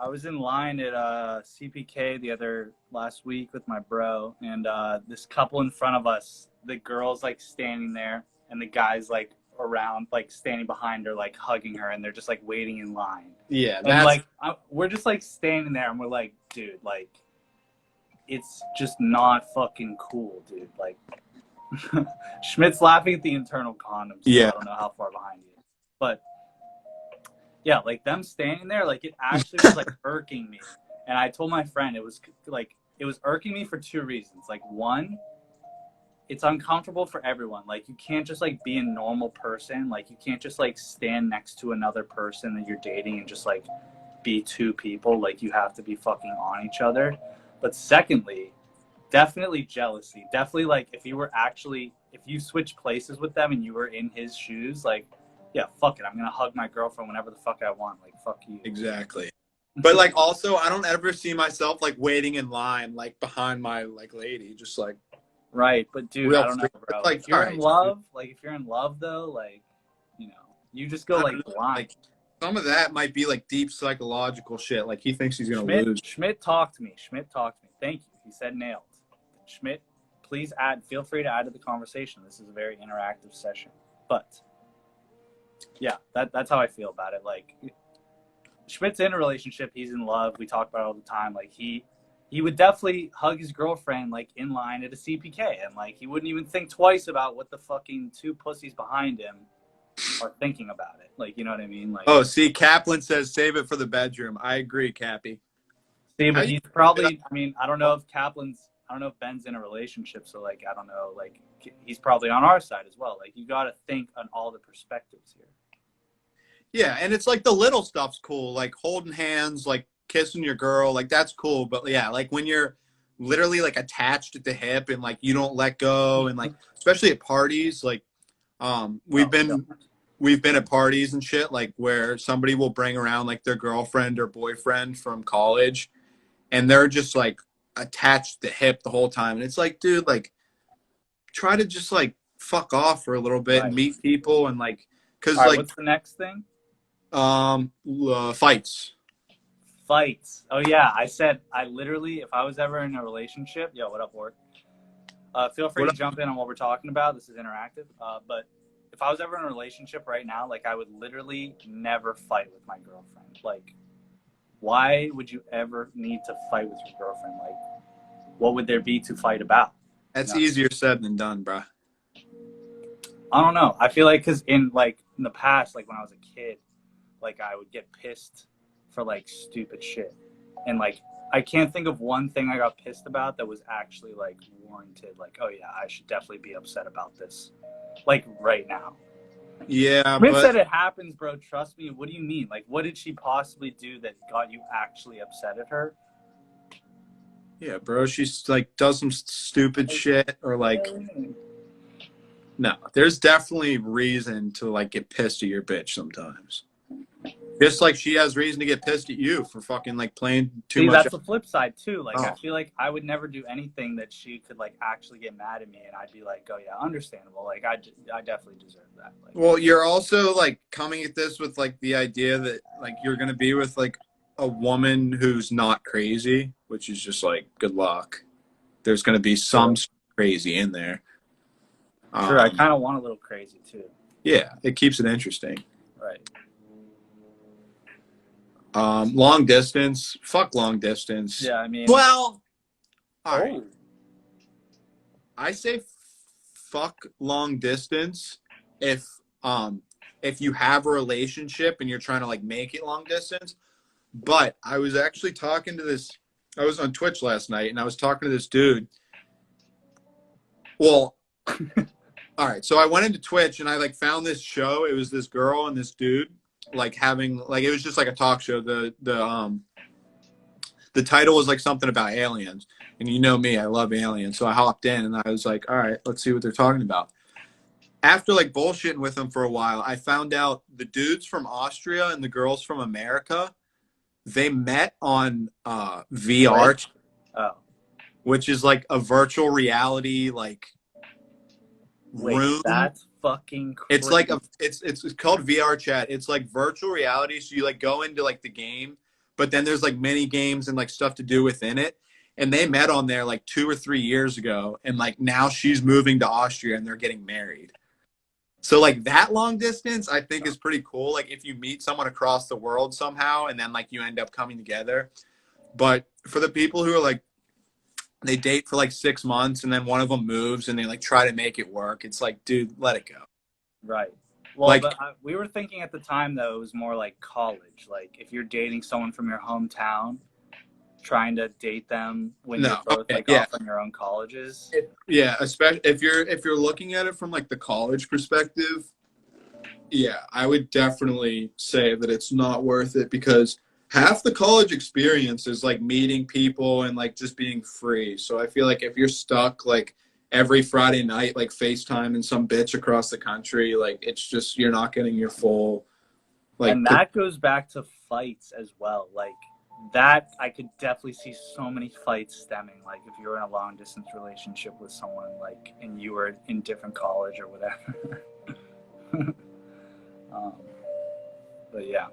I was in line at CPK last week with my bro, and this couple in front of us, the girl's like standing there, and the guy's like around, like standing behind her, like hugging her, and they're just like waiting in line. Yeah, And like we're just like standing there, and we're like, dude, like it's just not fucking cool, dude. Like Schmidt's laughing at the internal condoms. So Yeah. I don't know how far behind he is, but. Yeah, like them standing there, like it actually was like irking me. And I told my friend it was irking me for two reasons. Like one, it's uncomfortable for everyone. Like you can't just like be a normal person. Like you can't just like stand next to another person that you're dating and just like be two people. Like you have to be fucking on each other. But secondly, definitely jealousy. Definitely like if you switch places with them and you were in his shoes, like yeah, fuck it. I'm gonna hug my girlfriend whenever the fuck I want. Like, fuck you. Exactly. But like, also, I don't ever see myself like waiting in line like behind my like lady, just like. Right, but dude, Real I don't know, bro. like, if you're alright. in love, like if you're in love though, like you know, you just go like blind. Like, some of that might be like deep psychological shit. Like he thinks he's gonna lose. Schmidt talked to me. Thank you. He said nailed. Schmidt, please feel free to add to the conversation. This is a very interactive session. But yeah, that's how I feel about it. Like Schmidt's in a relationship, he's in love. We talk about it all the time. Like he would definitely hug his girlfriend like in line at a CPK, and like he wouldn't even think twice about what the fucking two pussies behind him are thinking about it. Like, you know what I mean? Like, Oh, see, Kaplan says save it for the bedroom. I agree, Cappy. see, but he's probably. I mean, I don't know if Ben's in a relationship, so like I don't know. Like he's probably on our side as well. Like you got to think on all the perspectives here. Yeah, and it's like the little stuff's cool, like holding hands, like kissing your girl, like that's cool. But yeah, like when you're literally like attached at the hip and like you don't let go, and like especially at parties, like we've been at parties and shit, like where somebody will bring around like their girlfriend or boyfriend from college, and they're just like attached to the hip the whole time, and it's like, dude, like try to just like fuck off for a little bit and meet people, and like because All right, like what's the next thing? Fights. Oh yeah, I literally, if I was ever in a relationship, yo, what up, Ward? Feel free to jump in on what we're talking about. This is interactive. But if I was ever in a relationship right now, like I would literally never fight with my girlfriend. Like, why would you ever need to fight with your girlfriend? Like, what would there be to fight about? That's easier said than done, bro. I don't know. I feel like because in the past, like when I was a kid, like I would get pissed for like stupid shit, and like I can't think of one thing I got pissed about that was actually like warranted. Like, oh yeah, I should definitely be upset about this, like right now. Yeah, Schmidt but said it happens, bro. Trust me. What do you mean? Like, what did she possibly do that got you actually upset at her? yeah, bro, she's like does some stupid shit or like. No, there's definitely reason to like get pissed at your bitch sometimes. Just like she has reason to get pissed at you for fucking like playing too much. That's the flip side too. Like I feel like I would never do anything that she could like actually get mad at me, and I'd be like, oh yeah, understandable. Like I definitely deserve that. Like, well, you're also like coming at this with like the idea that like you're gonna be with like a woman who's not crazy, which is just like good luck. there's going to be some crazy in there. Sure, I kind of want a little crazy too. Yeah, it keeps it interesting. Right. Long distance, fuck long distance. Yeah, I mean. Well, all right. Oh, I say fuck long distance if you have a relationship and you're trying to like make it long distance. But I was actually talking to this. I was on Twitch last night and I was talking to this dude. Well, all right. So I went into Twitch and I like found this show. It was this girl and this dude like having like it was just like a talk show. The title was like something about aliens. And you know me, I love aliens. So I hopped in and I was like, all right, let's see what they're talking about. After like bullshitting with them for a while, I found out the dudes from Austria and the girls from America, they met on VR, right. Oh, which is like a virtual reality like wait, room. that's fucking crazy. It's like it's called VR chat. It's like virtual reality. So you like go into like the game, but then there's like mini games and like stuff to do within it. And they met on there like 2 or 3 years ago. And like now she's moving to Austria and they're getting married. So like that long distance, I think is pretty cool. Like if you meet someone across the world somehow and then like you end up coming together. But for the people who are like, they date for like 6 months and then one of them moves and they like try to make it work. It's like, dude, let it go. Right. Well, Like- but we were thinking at the time, though, it was more like college. Like if you're dating someone from your hometown, trying to date them when No, you're both okay, like yeah. off on your own colleges. Yeah, especially if you're looking at it from like the college perspective, yeah, I would definitely say that it's not worth it because half the college experience is like meeting people and like just being free. So I feel like if you're stuck like every Friday night like FaceTime and some bitch across the country, like it's just you're not getting your full like And that goes back to fights as well. Like that, I could definitely see so many fights stemming. Like if you were in a long distance relationship with someone, like, and you were in different college or whatever. But yeah.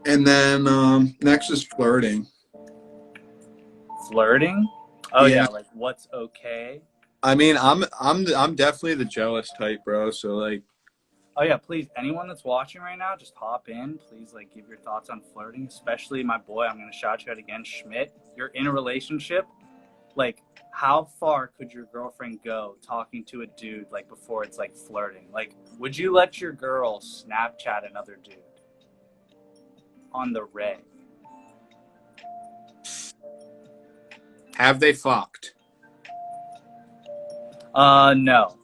And then next is flirting. Flirting? Oh Yeah. yeah, like what's okay? I mean, I'm definitely the jealous type, bro. So like, Oh yeah, please, anyone that's watching right now, just hop in. Please, like, give your thoughts on flirting, especially my boy. I'm gonna shout you out again, Schmidt. You're in a relationship. Like, how far could your girlfriend go talking to a dude like before it's like flirting? Like, would you let your girl Snapchat another dude on the reg? have they fucked? No.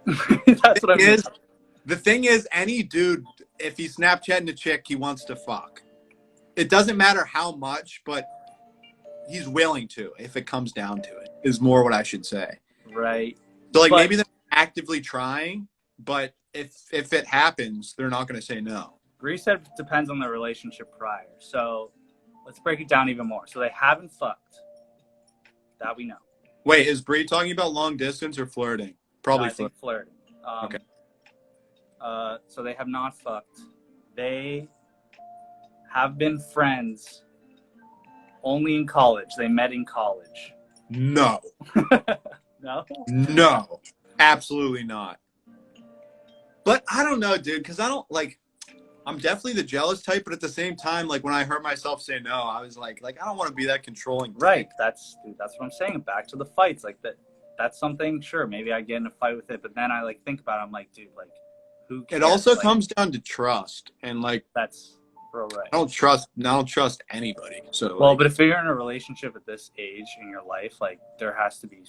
That's what I mean. The thing is, any dude, if he's Snapchatting a chick, he wants to fuck. It doesn't matter how much, but he's willing to if it comes down to it, is more what I should say. Right. So, like, But- maybe they're actively trying, but if it happens, they're not going to say no. Bree said it depends on the relationship prior. So let's break it down even more. So they haven't fucked. That we know. Wait, is Bree talking about long distance or flirting? Probably I think flirting. Okay. So they have not fucked. They have been friends only in college. They met in college. No. No? No. Absolutely not. But I don't know, dude, because I don't like. I'm definitely the jealous type, but at the same time, like when I heard myself say no, I was like I don't want to be that controlling. Type. Right. That's what I'm saying. Back to the fights. Like that's something, sure, maybe I get in a fight with it, but then I like think about it, I'm like, dude, like who cares? It also Like, comes down to trust, and like that's real right. I don't trust anybody. So Well, like, but if you're in a relationship at this age in your life, like there has to be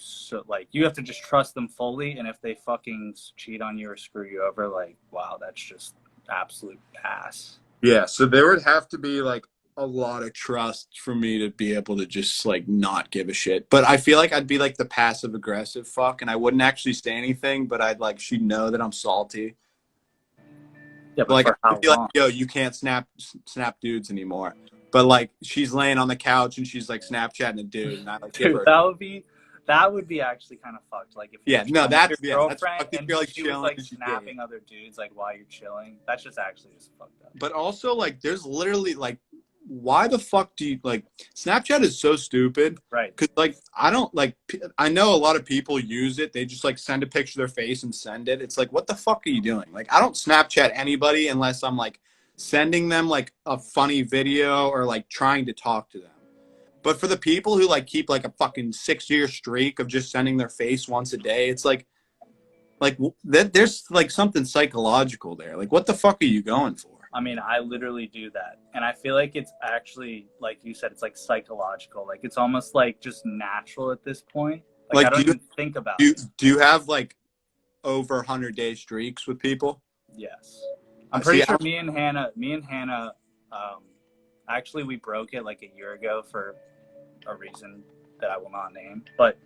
like you have to just trust them fully, and if they fucking cheat on you or screw you over, like wow, that's just absolute ass. yeah, so there would have to be like a lot of trust for me to be able to just like not give a shit. But I feel like I'd be like the passive aggressive fuck, and I wouldn't actually say anything, but I'd like she'd know that I'm salty. Yeah, but Like for how I'd be like, long? yo, you can't snap dudes anymore. But like she's laying on the couch and she's like Snapchatting a dude, and I like give her. Dude, That would be actually kind of fucked. Like if Yeah, you're no, chilling with that's your yeah, that's girlfriend fucked if and you're like she was chilling like and she snapping other dudes like while you're chilling. That's just actually just fucked up. But also, like, there's literally like, why the fuck do you like? Snapchat is so stupid. Right. Because like, I don't like. I know a lot of people use it. They just like send a picture of their face and send it. It's like, what the fuck are you doing? Like, I don't Snapchat anybody unless I'm like sending them like a funny video or like trying to talk to them. But for the people who like keep like a fucking 6-year streak of just sending their face once a day, it's like there's like something psychological there. Like, what the fuck are you going for? I mean, I literally do that. And I feel like it's actually, like you said, it's like psychological. Like it's almost like just natural at this point. Like I don't even think about it. Do you have like over 100-day streaks with people? Yes. I'm pretty sure me and Hannah, actually we broke it like a year ago for a reason that I will not name. But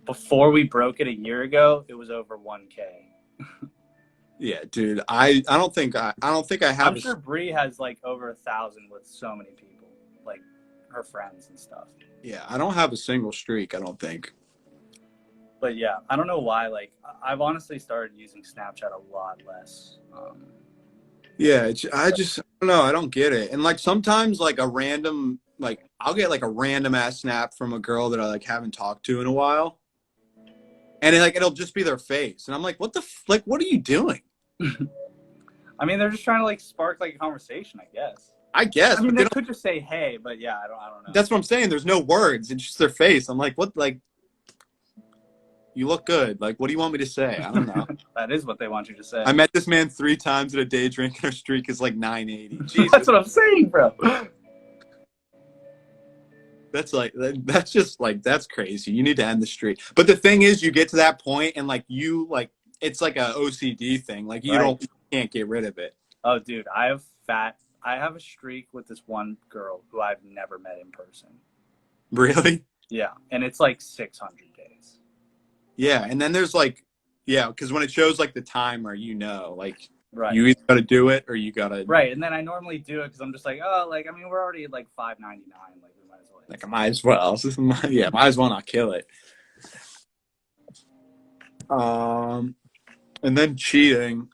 before we broke it a year ago, it was over 1K. Yeah, dude. I don't think I have. I'm sure Bree has like over 1,000 with so many people, like her friends and stuff. Yeah, I don't have a single streak, I don't think. But yeah, I don't know why. Like, I've honestly started using Snapchat a lot less. Yeah, I don't know. I don't get it. And like sometimes, like a random, like I'll get like a random ass snap from a girl that I like haven't talked to in a while, and it'll just be their face, and I'm like, what what are you doing? I mean, they're just trying to like spark like a conversation, I guess. I guess. I mean, they could just say hey, but yeah, I don't know. That's what I'm saying. There's no words. It's just their face. I'm like, what? Like, you look good. Like, what do you want me to say? I don't know. That is what they want you to say. I met this man 3 times in a day drinking. Our streak is like 980. Jesus. That's what I'm saying, bro. That's just like, that's crazy. You need to end the streak. But the thing is, you get to that point and like it's like a OCD thing. Like you can't get rid of it. Oh, dude, I have a streak with this one girl who I've never met in person. Really? Yeah, and it's like 600 days. Yeah, and then there's like, yeah, because when it shows like the timer, like right. You either got to do it or you got to. Right, and then I normally do it because I'm just like, oh, like I mean, we're already at like $5.99, like we might as well. Like I might as well. Yeah, might as well not kill it. And then cheating.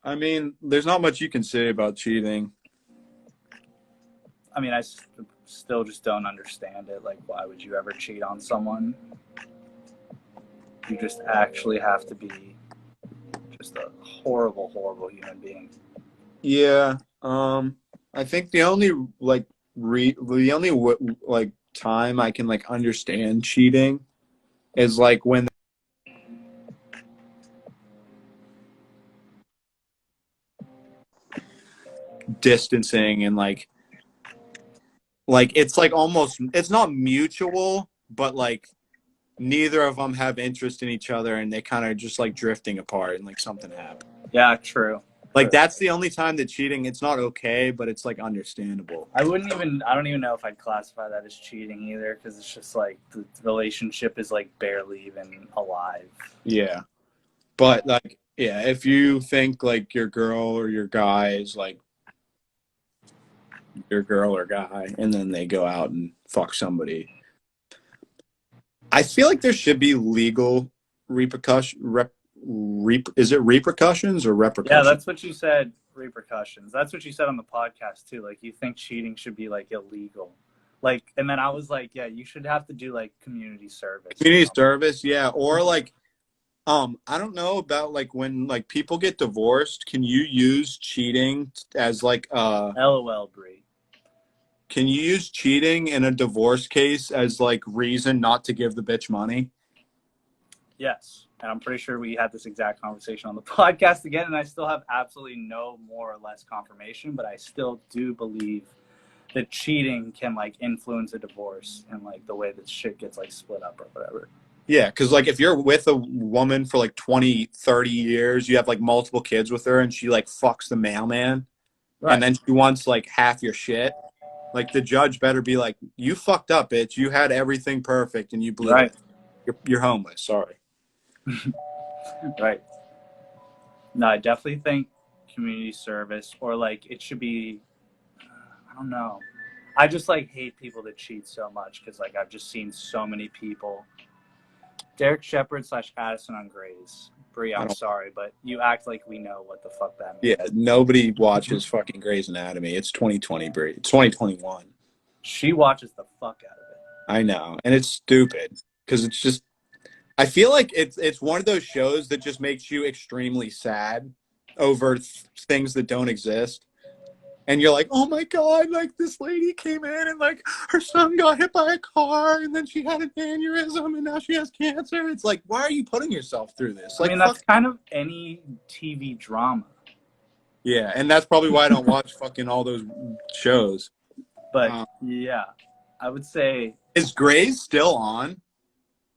I mean, there's not much you can say about cheating. I mean, I still just don't understand it. Like, why would you ever cheat on someone? You just actually have to be just a horrible, horrible human being. Yeah. I think the only time I can like understand cheating is like when distancing and like it's like almost, it's not mutual, but like neither of them have interest in each other and they kind of just like drifting apart and like something happened. Yeah, true. Like that's the only time that cheating, it's not okay, but it's like understandable. I don't even know if I'd classify that as cheating either, because it's just like the relationship is like barely even alive. Yeah. But like, yeah, if you think like your girl or your guy is like your girl or guy and then they go out and fuck somebody, I feel like there should be legal repercussions is it repercussions or repercussions? Yeah, that's what you said, repercussions. That's what you said on the podcast too. Like you think cheating should be like illegal. Like, and then I was like, yeah, you should have to do like community service. Community service, yeah. Or like, I don't know about like when like people get divorced, can you use cheating as like LOL, Bree. Can you use cheating in a divorce case as like reason not to give the bitch money? Yes. And I'm pretty sure we had this exact conversation on the podcast again, and I still have absolutely no more or less confirmation, but I still do believe that cheating can like influence a divorce and like the way that shit gets like split up or whatever. Yeah, because like if you're with a woman for like 20, 30 years, you have like multiple kids with her and she like fucks the mailman, right, and then she wants like half your shit, like the judge better be like, you fucked up, bitch. You had everything perfect and you blew it. You're homeless. Sorry. Right. No, I definitely think community service, or like it should be, I don't know. I just like hate people that cheat so much because like I've just seen so many people Derek Shepard / Addison on Grey's. Brie, I I'm don't- sorry, but you act like we know what the fuck that means. Yeah, nobody watches fucking Grey's Anatomy. It's 2020, Brie. It's 2021. She watches the fuck out of it. I know, and it's stupid because it's just. I feel like it's one of those shows that just makes you extremely sad over things that don't exist. And you're like, oh my God, like this lady came in and like her son got hit by a car and then she had an aneurysm and now she has cancer. It's like, why are you putting yourself through this? Like, I mean, that's kind of any TV drama. yeah, and that's probably why I don't watch fucking all those shows. But yeah, I would say. Is Grey's still on?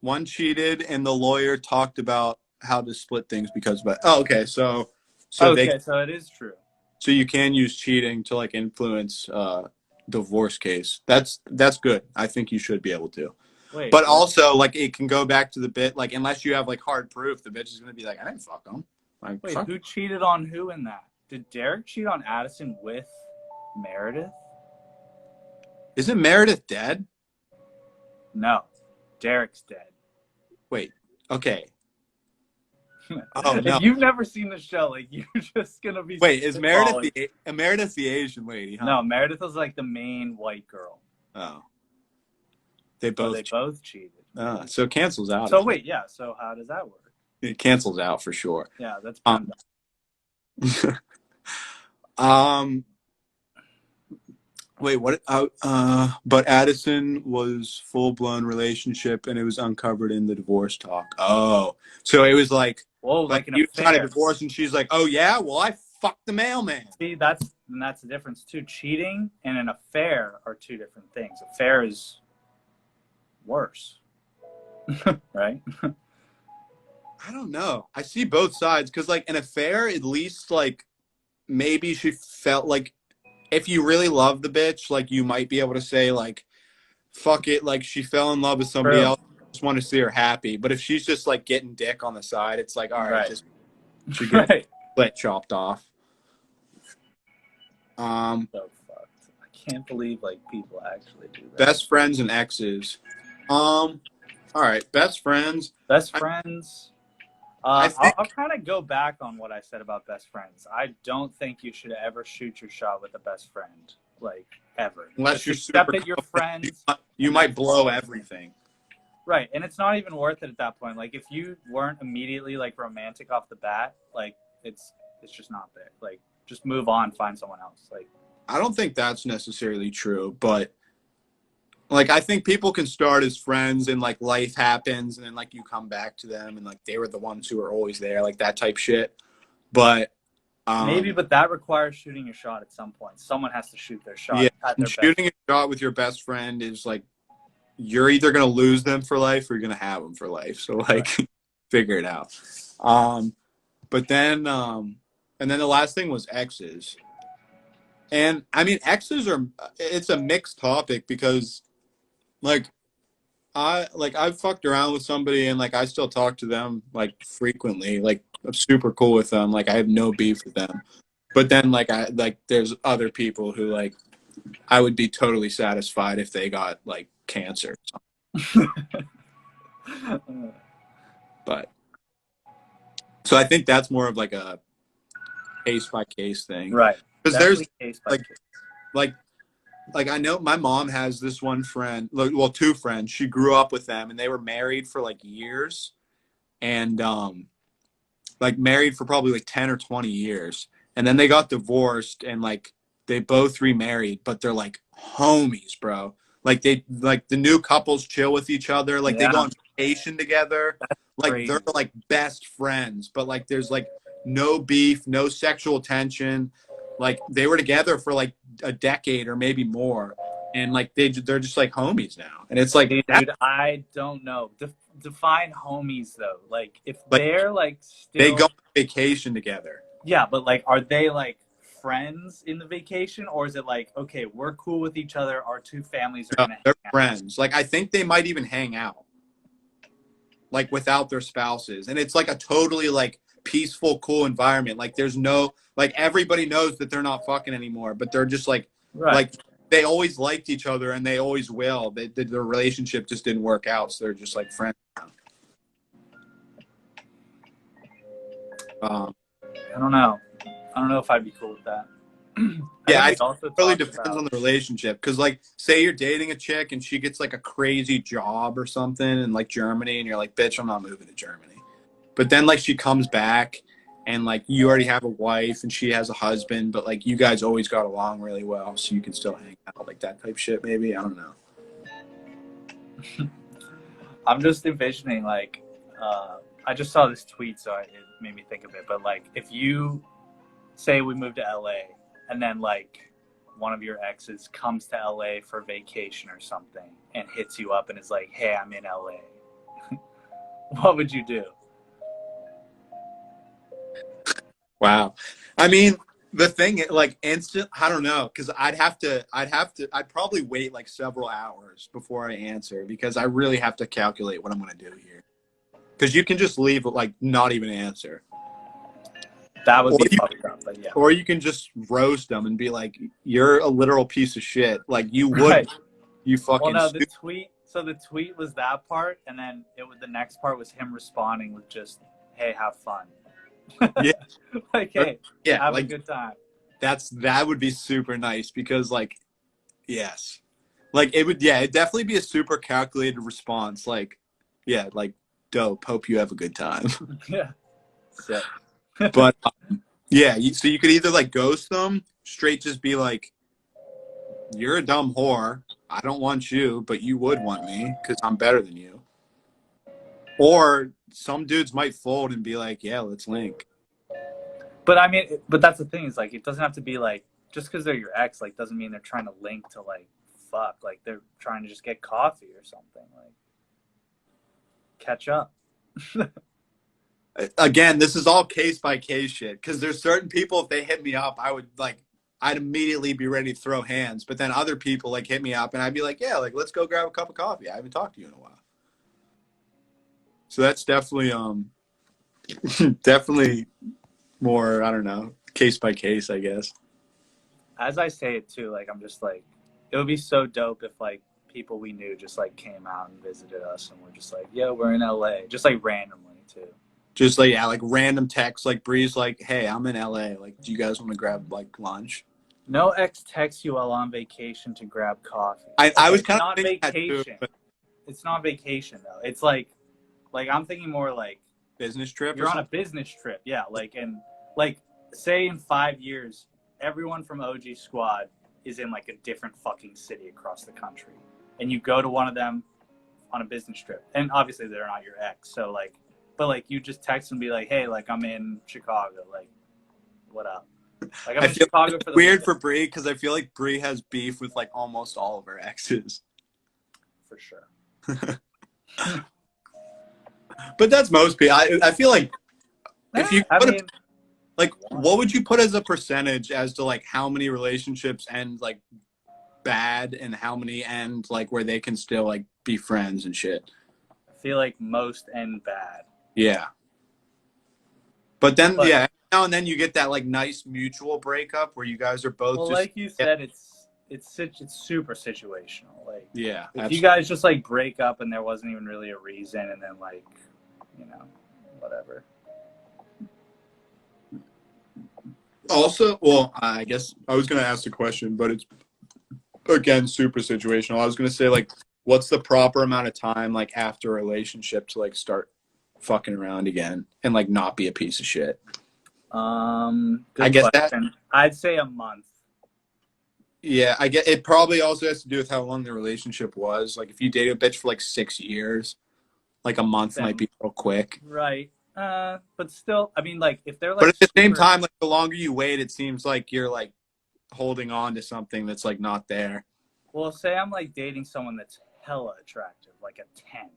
One cheated and the lawyer talked about how to split things because of it. Oh, okay. So So it is true. So you can use cheating to like influence divorce case. That's good. I think you should be able to. Wait, But also like it can go back to the bit like unless you have like hard proof, the bitch is gonna be like, I didn't fuck him. Like, wait, fuck. who cheated on who in that? Did Derek cheat on Addison with Meredith? Isn't Meredith dead? No, Derek's dead. Wait. Okay. Oh no. If you've never seen the show, like you're just gonna be. Wait, is spitballing. Meredith the Asian lady? Huh? No, Meredith was like the main white girl. Oh. They So both. they both cheated. So it cancels out. So wait, yeah. So how does that work? It cancels out for sure. Yeah, that's. Wait, what? But Addison was full blown relationship, and it was uncovered in the divorce talk. Oh, so it was like, Whoa, like an you affair. signed a divorce, and she's like, oh yeah, well I fucked the mailman. See, that's the difference too. Cheating and an affair are two different things. Affair is worse, right? I don't know. I see both sides because like an affair, at least like maybe she felt like if you really love the bitch, like you might be able to say like, fuck it, like she fell in love with somebody True. else. Just want to see her happy. But if she's just like getting dick on the side, it's like, all right, Right. just she get Right. split chopped off. So fucked. I can't believe like people actually do that. Best friends and exes. All right, best friends. Best friends. I think- I'll kind of go back on what I said about best friends. I don't think you should ever shoot your shot with a best friend, like ever. Unless Just you're accept super that you're close, friends. you might blow everything. Right, and it's not even worth it at that point. Like if you weren't immediately like romantic off the bat, like it's just not there. Like just move on, find someone else. Like I don't think that's necessarily true, but like I think people can start as friends and like life happens and then like you come back to them and like they were the ones who were always there, like that type shit. But maybe, but that requires shooting a shot at some point. Someone has to shoot their shot. yeah, At their and shooting a shot with your best friend is like you're either gonna lose them for life or you're gonna have them for life. So like figure it out. But then and then the last thing was exes. And I mean exes it's a mixed topic because like I've fucked around with somebody and like I still talk to them like frequently. Like I'm super cool with them. Like I have no beef with them. But then like there's other people who like I would be totally satisfied if they got like cancer. But so I think that's more of like a case by case thing. Right. Because there's Definitely case by like- case. like I know my mom has this one friend, well, two friends. She grew up with them and they were married for like years and like married for probably like 10 or 20 years. And then they got divorced and like they both remarried, but they're like homies, bro. Like they like the new couples chill with each other, like they Yeah. go on vacation together. Like crazy. they're like best friends, but like there's like no beef, no sexual tension. Like they were together for like a decade or maybe more, and like they're just like homies now. And it's like Dude, that- I don't know. Define homies though. Like if Like, they're like still, they go on vacation together. yeah, but like are they like friends in the vacation, or is it like okay, we're cool with each other, our two families are No, gonna they're hang out? friends. Like I think they might even hang out, like without their spouses, and it's like a totally like peaceful, cool environment. Like there's no like everybody knows that they're not fucking anymore, but they're just like Right. like they always liked each other and they always will. Their relationship just didn't work out, so they're just like friends. I don't know. I don't know if I'd be cool with that. Yeah, I I think we also it really talked depends about on the relationship. Because, like, say you're dating a chick and she gets like a crazy job or something in like Germany, and you're like, bitch, I'm not moving to Germany. But then like she comes back and like you already have a wife and she has a husband, but like you guys always got along really well, so you can still hang out, like that type shit. Maybe, I don't know. I'm just envisioning like I just saw this tweet, so it made me think of it. But like, if you say we move to LA, and then like one of your exes comes to LA for vacation or something and hits you up and is like, "Hey, I'm in LA," what would you do? Wow. I mean, the thing, like, instant, I don't know, because I'd probably wait like several hours before I answer because I really have to calculate what I'm going to do here. Because you can just leave, like, not even answer. That would Or be you, fucked up, but yeah. or you can just roast them and be like, you're a literal piece of shit. Like, you would, Right. you fucking Well, no, the stupid. tweet. So the tweet was that part, and then the next part was him responding with just, "Hey, have fun." Yeah. Like, hey, Yeah, have a like, good time. that would be super nice because, like, yes. Like, it would, yeah, it'd definitely be a super calculated response. Like, yeah, like, dope. Hope you have a good time. Yeah. Sick. But yeah, so you could either like ghost them, straight just be like, "You're a dumb whore. I don't want you, but you would want me because I'm better than you." Or some dudes might fold and be like, "Yeah, let's link." But I mean, but that's the thing is like, it doesn't have to be like just because they're your ex, like doesn't mean they're trying to link to like fuck. Like they're trying to just get coffee or something. Like catch up. Again, this is all case by case shit because there's certain people, if they hit me up, I'd immediately be ready to throw hands. But then other people like hit me up and I'd be like, "Yeah, like let's go grab a cup of coffee. I haven't talked to you in a while." So that's definitely definitely more, I don't know, case by case, I guess. As I say it too, like I'm just like, it would be so dope if like people we knew just like came out and visited us and we're just like, yeah, we're in LA, just like randomly too. Just like, yeah, like random texts, like Bree's like, "Hey, I'm in LA. Like, do you guys want to grab like lunch?" No ex texts you while on vacation to grab coffee. I was It's kind of not thinking that too, vacation. but It's not vacation though. It's like I'm thinking more like business trip. you're Or on a something? business trip, yeah. Like and like say in 5 years, everyone from OG Squad is in like a different fucking city across the country, and you go to one of them on a business trip, and obviously they're not your ex, so like, but like you just text and be like, hey, like I'm in Chicago, like what up? Like I'm I in feel Chicago it's for the weird weekend. for Bree because I feel like Bree has beef with like almost all of her exes. For sure. But that's most people. I feel like if you I put mean, like, what would you put as a percentage as to like how many relationships end like bad and how many end like where they can still like be friends and shit? I feel like most end bad. Yeah. But then, But yeah, now and then you get that like nice mutual breakup where you guys are both well, just like you said, it's super situational. Like yeah. if you guys just like break up and there wasn't even really a reason, and then like, you know, whatever. Also, well, I guess I was gonna ask the question, but it's again super situational. I was gonna say like, what's the proper amount of time like after a relationship to like start fucking around again and like not be a piece of shit? Good I guess question. I'd say a month. Yeah, I get it. Probably also has to do with how long the relationship was. Like if you date a bitch for like 6 years, like a month Then, might be real quick. right. But still, I mean, like if they're But like at the same super, time, like the longer you wait, it seems like you're like holding on to something that's like not there. well, say I'm like dating someone that's hella attractive, like a 10,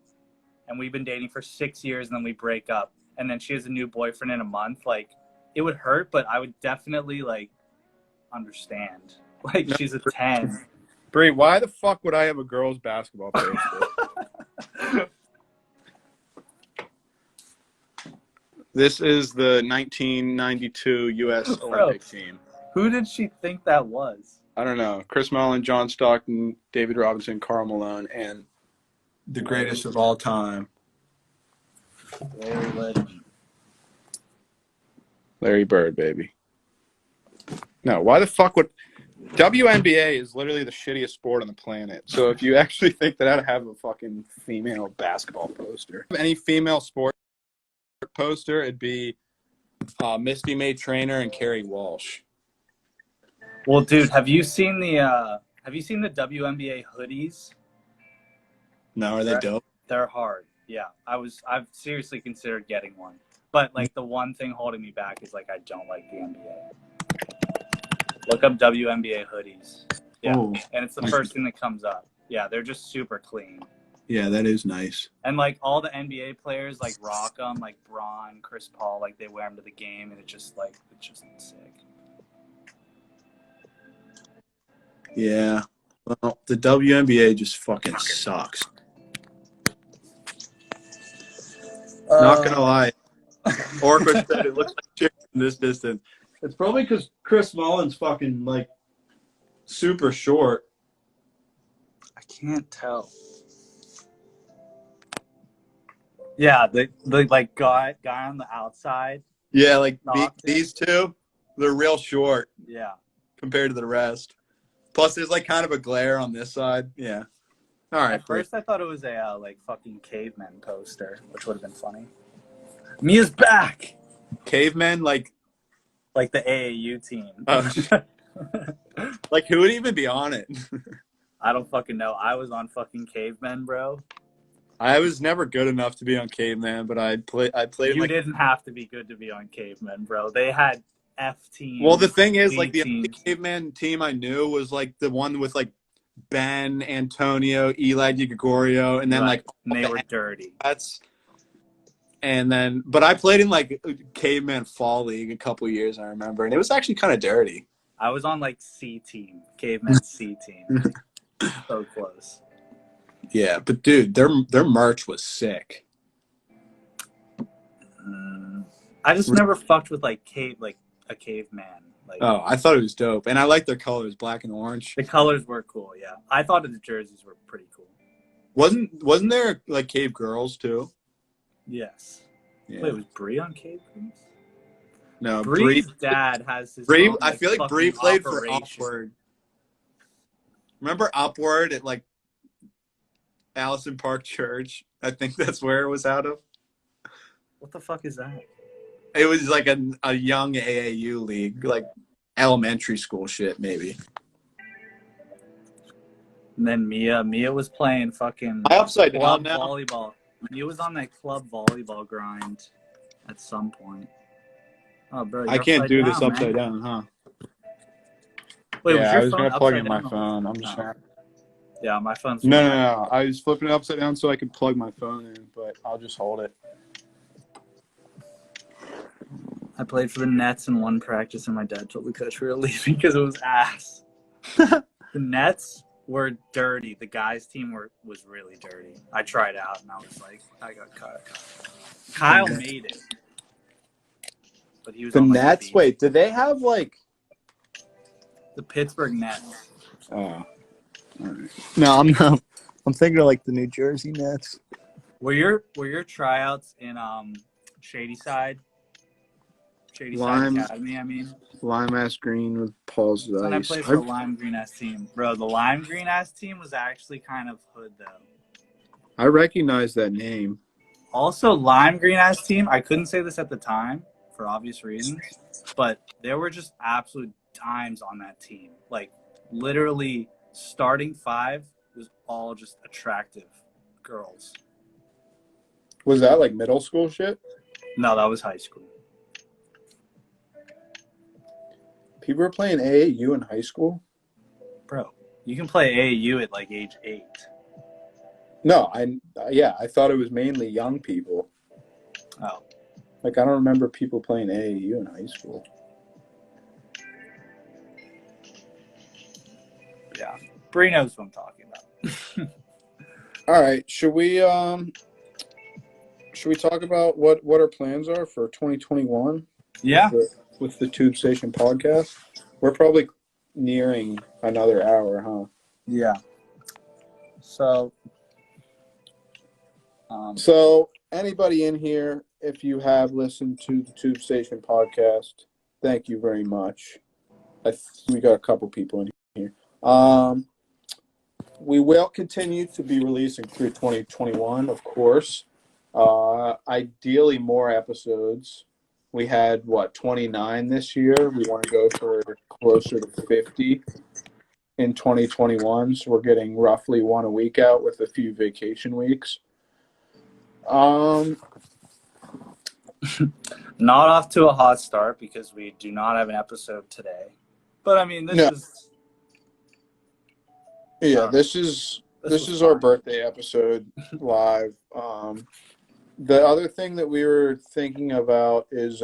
and we've been dating for 6 years, and then we break up, and then she has a new boyfriend in a month. Like, it would hurt, but I would definitely like understand. Like, No. she's a 10. Brie, why the fuck would I have a girls' basketball bracelet? This is the 1992 U.S. Bro. Olympic team. Who did she think that was? I don't know. Chris Mullin, John Stockton, David Robinson, Karl Malone, and the greatest of all time. Larry Legend. Larry Bird, baby. No, why the fuck would WNBA is literally the shittiest sport on the planet. So if you actually think that I'd have a fucking female basketball poster, any female sport poster, it'd be Misty May Trainer and Carrie Walsh. Well, dude, have you seen the WNBA hoodies? No, are they dope? They're hard. Yeah, I've seriously considered getting one, but like the one thing holding me back is like I don't like the NBA. Look up WNBA hoodies. Yeah, Ooh. and it's the first thing that comes up. Yeah, they're just super clean. Yeah, that is nice. And like all the NBA players like rock them, like Bron, Chris Paul, like they wear them to the game, and it's just sick. Yeah. Well, the WNBA just fucking sucks. Not gonna lie. Orca said it looks like shit from this distance. It's probably because Chris Mullin's fucking like super short. I can't tell. Yeah, the like guy on the outside. Yeah, like these two, they're real short. Yeah. Compared to the rest. Plus, there's like kind of a glare on this side. Yeah. All right. At first, I thought it was a like fucking caveman poster, which would have been funny. Mia's back. Cavemen, like the AAU team. Like who would even be on it? I don't fucking know. I was on fucking Cavemen, bro. I was never good enough to be on Caveman, but I played. You didn't have to be good to be on Cavemen, bro. They had F teams. Well, the thing is, like the teams. only Caveman team I knew was like the one with like Ben, Antonio, Eli DiGregorio, and then Right. like And they were dirty. But I played in like Caveman Fall League a couple years, I remember, and it was actually kind of dirty. I was on like C team, Caveman C team. So close. Yeah, but dude, their merch was sick. I just never fucked with like a caveman. Like, Oh, I thought it was dope, and I like their colors, black and orange. the colors were cool. Yeah, I thought the jerseys were pretty cool. Wasn't there like Cave Girls too? Yes. Yeah. Wait, was Bree on Cave Girls? No, Bree's dad has his. Bree. own, I feel like Bree fucking played for operation. Upward. Remember Upward at like Allison Park Church? I think that's where it was out of. What the fuck is that? It was like a young AAU league, like elementary school shit, maybe. And then Mia was playing fucking I upside down club now. volleyball. Mia was on that club volleyball grind at some point. Oh, bro, I can't do this upside down, huh? Wait, yeah, was I your was phone gonna plug in upside my down? phone. I'm just No. trying. Yeah, my phone's. No. I was flipping it upside down so I could plug my phone in, but I'll just hold it. I played for the Nets in one practice, and my dad told the coach we were leaving because it was ass. The Nets were dirty. The guys' team was really dirty. I tried out, and I was like, I got cut. Kyle made it, but he was The on, like, Nets. beach. Wait, did they have like? The Pittsburgh Nets. Oh, all right. No, I'm not. I'm thinking of like the New Jersey Nets. Were your tryouts in Shadyside Lime. Academy? I mean, Lime ass green with Paul's when I ice. played for the Lime Green ass team, bro. The Lime Green ass team was actually kind of hood though. I recognize that name. Also, Lime Green ass team. I couldn't say this at the time for obvious reasons, but there were just absolute dimes on that team. Like literally, starting five was all just attractive girls. Was that like middle school shit? No, that was high school. People were playing AAU in high school? Bro, you can play AAU at like age 8. No, I thought it was mainly young people. Oh. Like I don't remember people playing AAU in high school. Yeah. Bree knows what I'm talking about. All right, should we talk about what our plans are for 2021? Yeah. With the Tube Station podcast? We're probably nearing another hour, huh? Yeah. So So anybody in here, if you have listened to the Tube Station podcast, thank you very much. We got a couple people in here. We will continue to be releasing through 2021, of course. Ideally, more episodes. We had, 29 this year. We want to go for closer to 50 in 2021. So we're getting roughly one a week out with a few vacation weeks. Not off to a hot start because we do not have an episode today. But I mean, this No. is Yeah, this is our fun. birthday episode live. The other thing that we were thinking about is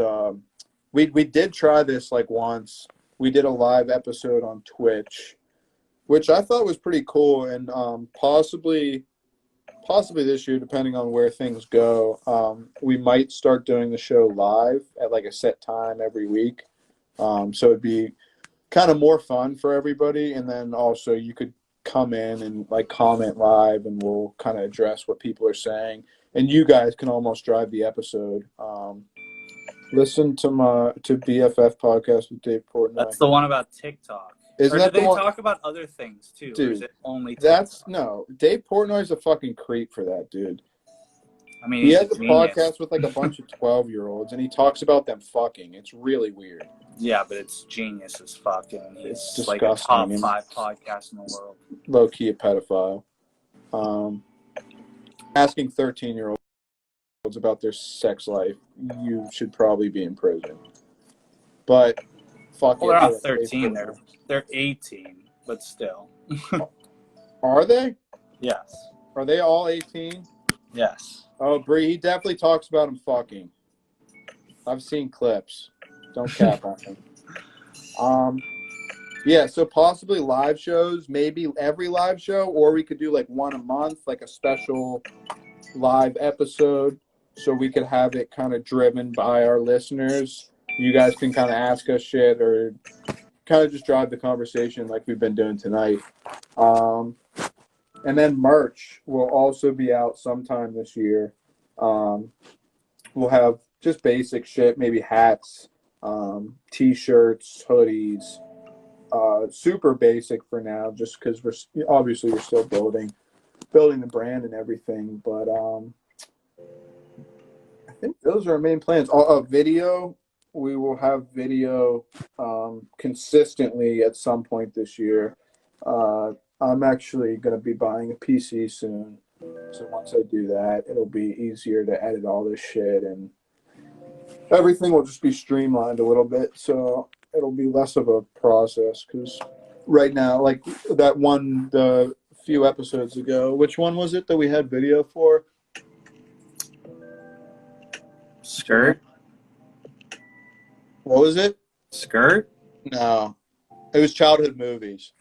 we did try this like once. We did a live episode on Twitch, which I thought was pretty cool, and possibly this year, depending on where things go, we might start doing the show live at like a set time every week. So it'd be kind of more fun for everybody, and then also you could come in and like comment live, and we'll kind of address what people are saying, and you guys can almost drive the episode. Listen to BFF podcast with Dave Portnoy. That's the one about TikTok. Isn't or that do the they one? talk about other things too? Dude, or is it only TikTok? No, Dave Portnoy's a fucking creep for that dude. I mean, He he's has a genius. podcast with like a bunch of 12-year-olds, and he talks about them fucking. It's really weird. Yeah, but it's genius as fuck, and he's It's like a top disgusting. 5 podcast in the world. Low key a pedophile. Asking 13-year-olds about their sex life, you should probably be in prison. But fuck Well, it. they're not 13. They're 18, but still. Are they? Yes. Are they all 18? Yes. Oh, Bree, he definitely talks about him fucking. I've seen clips. Don't cap on him. Yeah, so possibly live shows, maybe every live show, or we could do like one a month, like a special live episode, so we could have it kind of driven by our listeners. You guys can kind of ask us shit or kind of just drive the conversation like we've been doing tonight. And then merch will also be out sometime this year. We'll have just basic shit, maybe hats, t-shirts, hoodies, super basic for now, just because we're still building the brand and everything. But I think those are our main plans. Video, we will have video consistently at some point this year. I'm actually going to be buying a PC soon. So once I do that, it'll be easier to edit all this shit, and everything will just be streamlined a little bit. So it'll be less of a process, because right now, like the few episodes ago, which one was it that we had video for? Skirt? What was it? Skirt? No, it was childhood movies.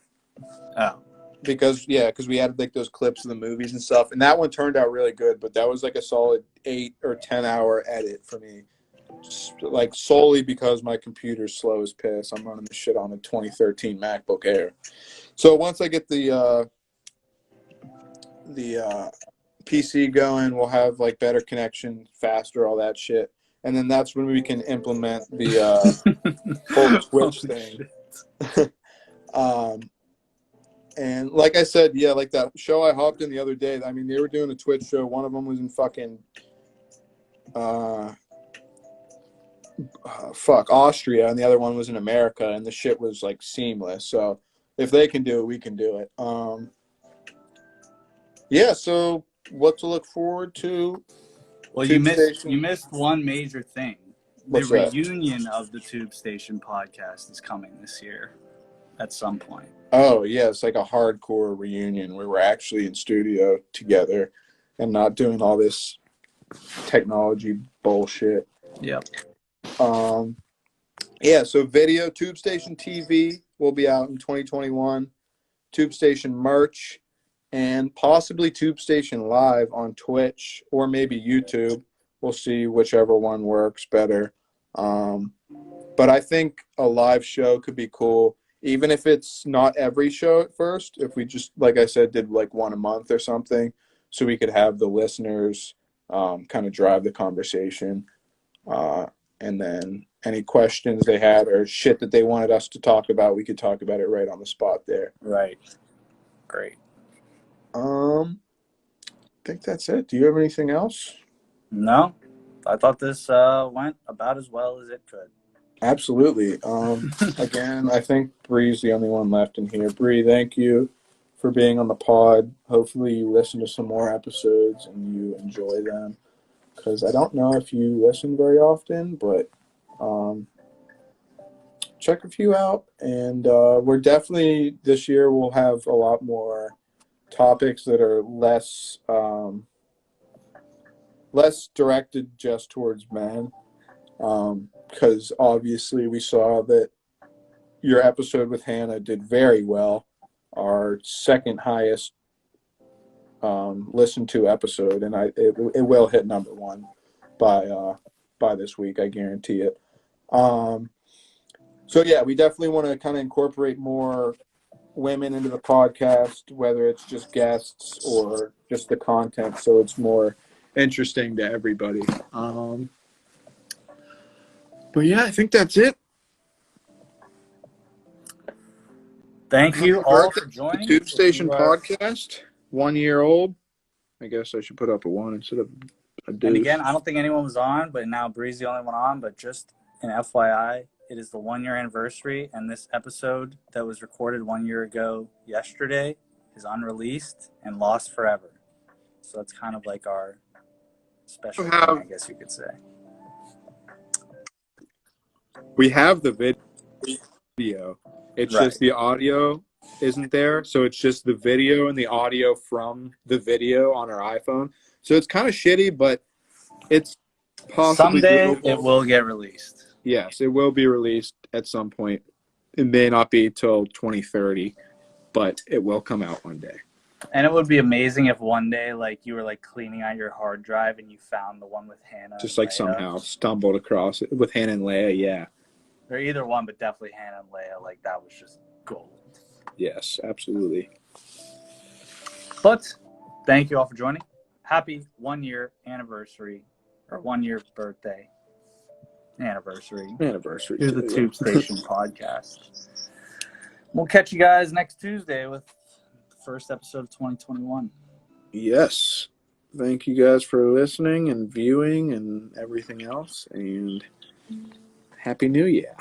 Oh. Because we had like those clips of the movies and stuff, and that one turned out really good. But that was like a solid 8 or 10 hour edit for me, like solely because my computer's slow as piss. I'm running the shit on a 2013 MacBook Air. So once I get the PC going, we'll have like better connection, faster, all that shit, and then that's when we can implement the whole Twitch thing. And like I said, yeah, like that show I hopped in the other day, I mean, they were doing a Twitch show. One of them was in fucking Austria, and the other one was in America, and the shit was like seamless. So if they can do it, we can do it. Yeah, so what to look forward to? Well, Tube you Station. missed one major thing. What's the that? reunion of the Tube Station podcast is coming this year at some point. Oh, yeah, it's like a hardcore reunion where we're actually in studio together and not doing all this technology bullshit. Yep. Yeah, so video, Tube Station TV will be out in 2021. Tube Station merch, and possibly Tube Station Live on Twitch or maybe YouTube. We'll see whichever one works better. But I think a live show could be cool, even if it's not every show at first. If we just, like I said, did like one a month or something, so we could have the listeners kind of drive the conversation. And then any questions they had or shit that they wanted us to talk about, we could talk about it right on the spot there. Right. Great. I think that's it. Do you have anything else? No, I thought this went about as well as it could. Absolutely. Again, I think Bree's the only one left in here. Bree, thank you for being on the pod. Hopefully you listen to some more episodes and you enjoy them. Because I don't know if you listen very often, but check a few out. And we're definitely, this year, we'll have a lot more topics that are less directed just towards men. Because obviously we saw that your episode with Hannah did very well. Our second highest listened to episode, and it will hit number one by this week, I guarantee it. So yeah, we definitely want to kind of incorporate more women into the podcast, whether it's just guests or just the content, so it's more interesting to everybody. But yeah, I think that's it. Thank you all for joining. Tube Station If you are- podcast, 1 year old. I guess I should put up a 1 instead of a deuce. And again, I don't think anyone was on, but now Bree's the only one on. But just an FYI, it is the 1 year anniversary, and this episode that was recorded 1 year ago yesterday is unreleased and lost forever. So that's kind of like our special thing, I guess you could say. We have the video. It's Right. just the audio isn't there. So it's just the video and the audio from the video on our iPhone. So it's kind of shitty, but it's possibly Someday doable. it will get released. Yes, it will be released at some point. It may not be till 2030, but it will come out one day. And it would be amazing if one day, like, you were like cleaning out your hard drive and you found the one with Hannah. Just and like Leia. somehow stumbled across it with Hannah and Leia. Yeah. Or either one, but definitely Hannah and Leia. Like, that was just gold. Yes, absolutely. But thank you all for joining. Happy 1 year anniversary, or 1 year birthday anniversary. Anniversary. Here's the Tube Station podcast. We'll catch you guys next Tuesday with the first episode of 2021. Yes. Thank you guys for listening and viewing and everything else. And Happy New Year.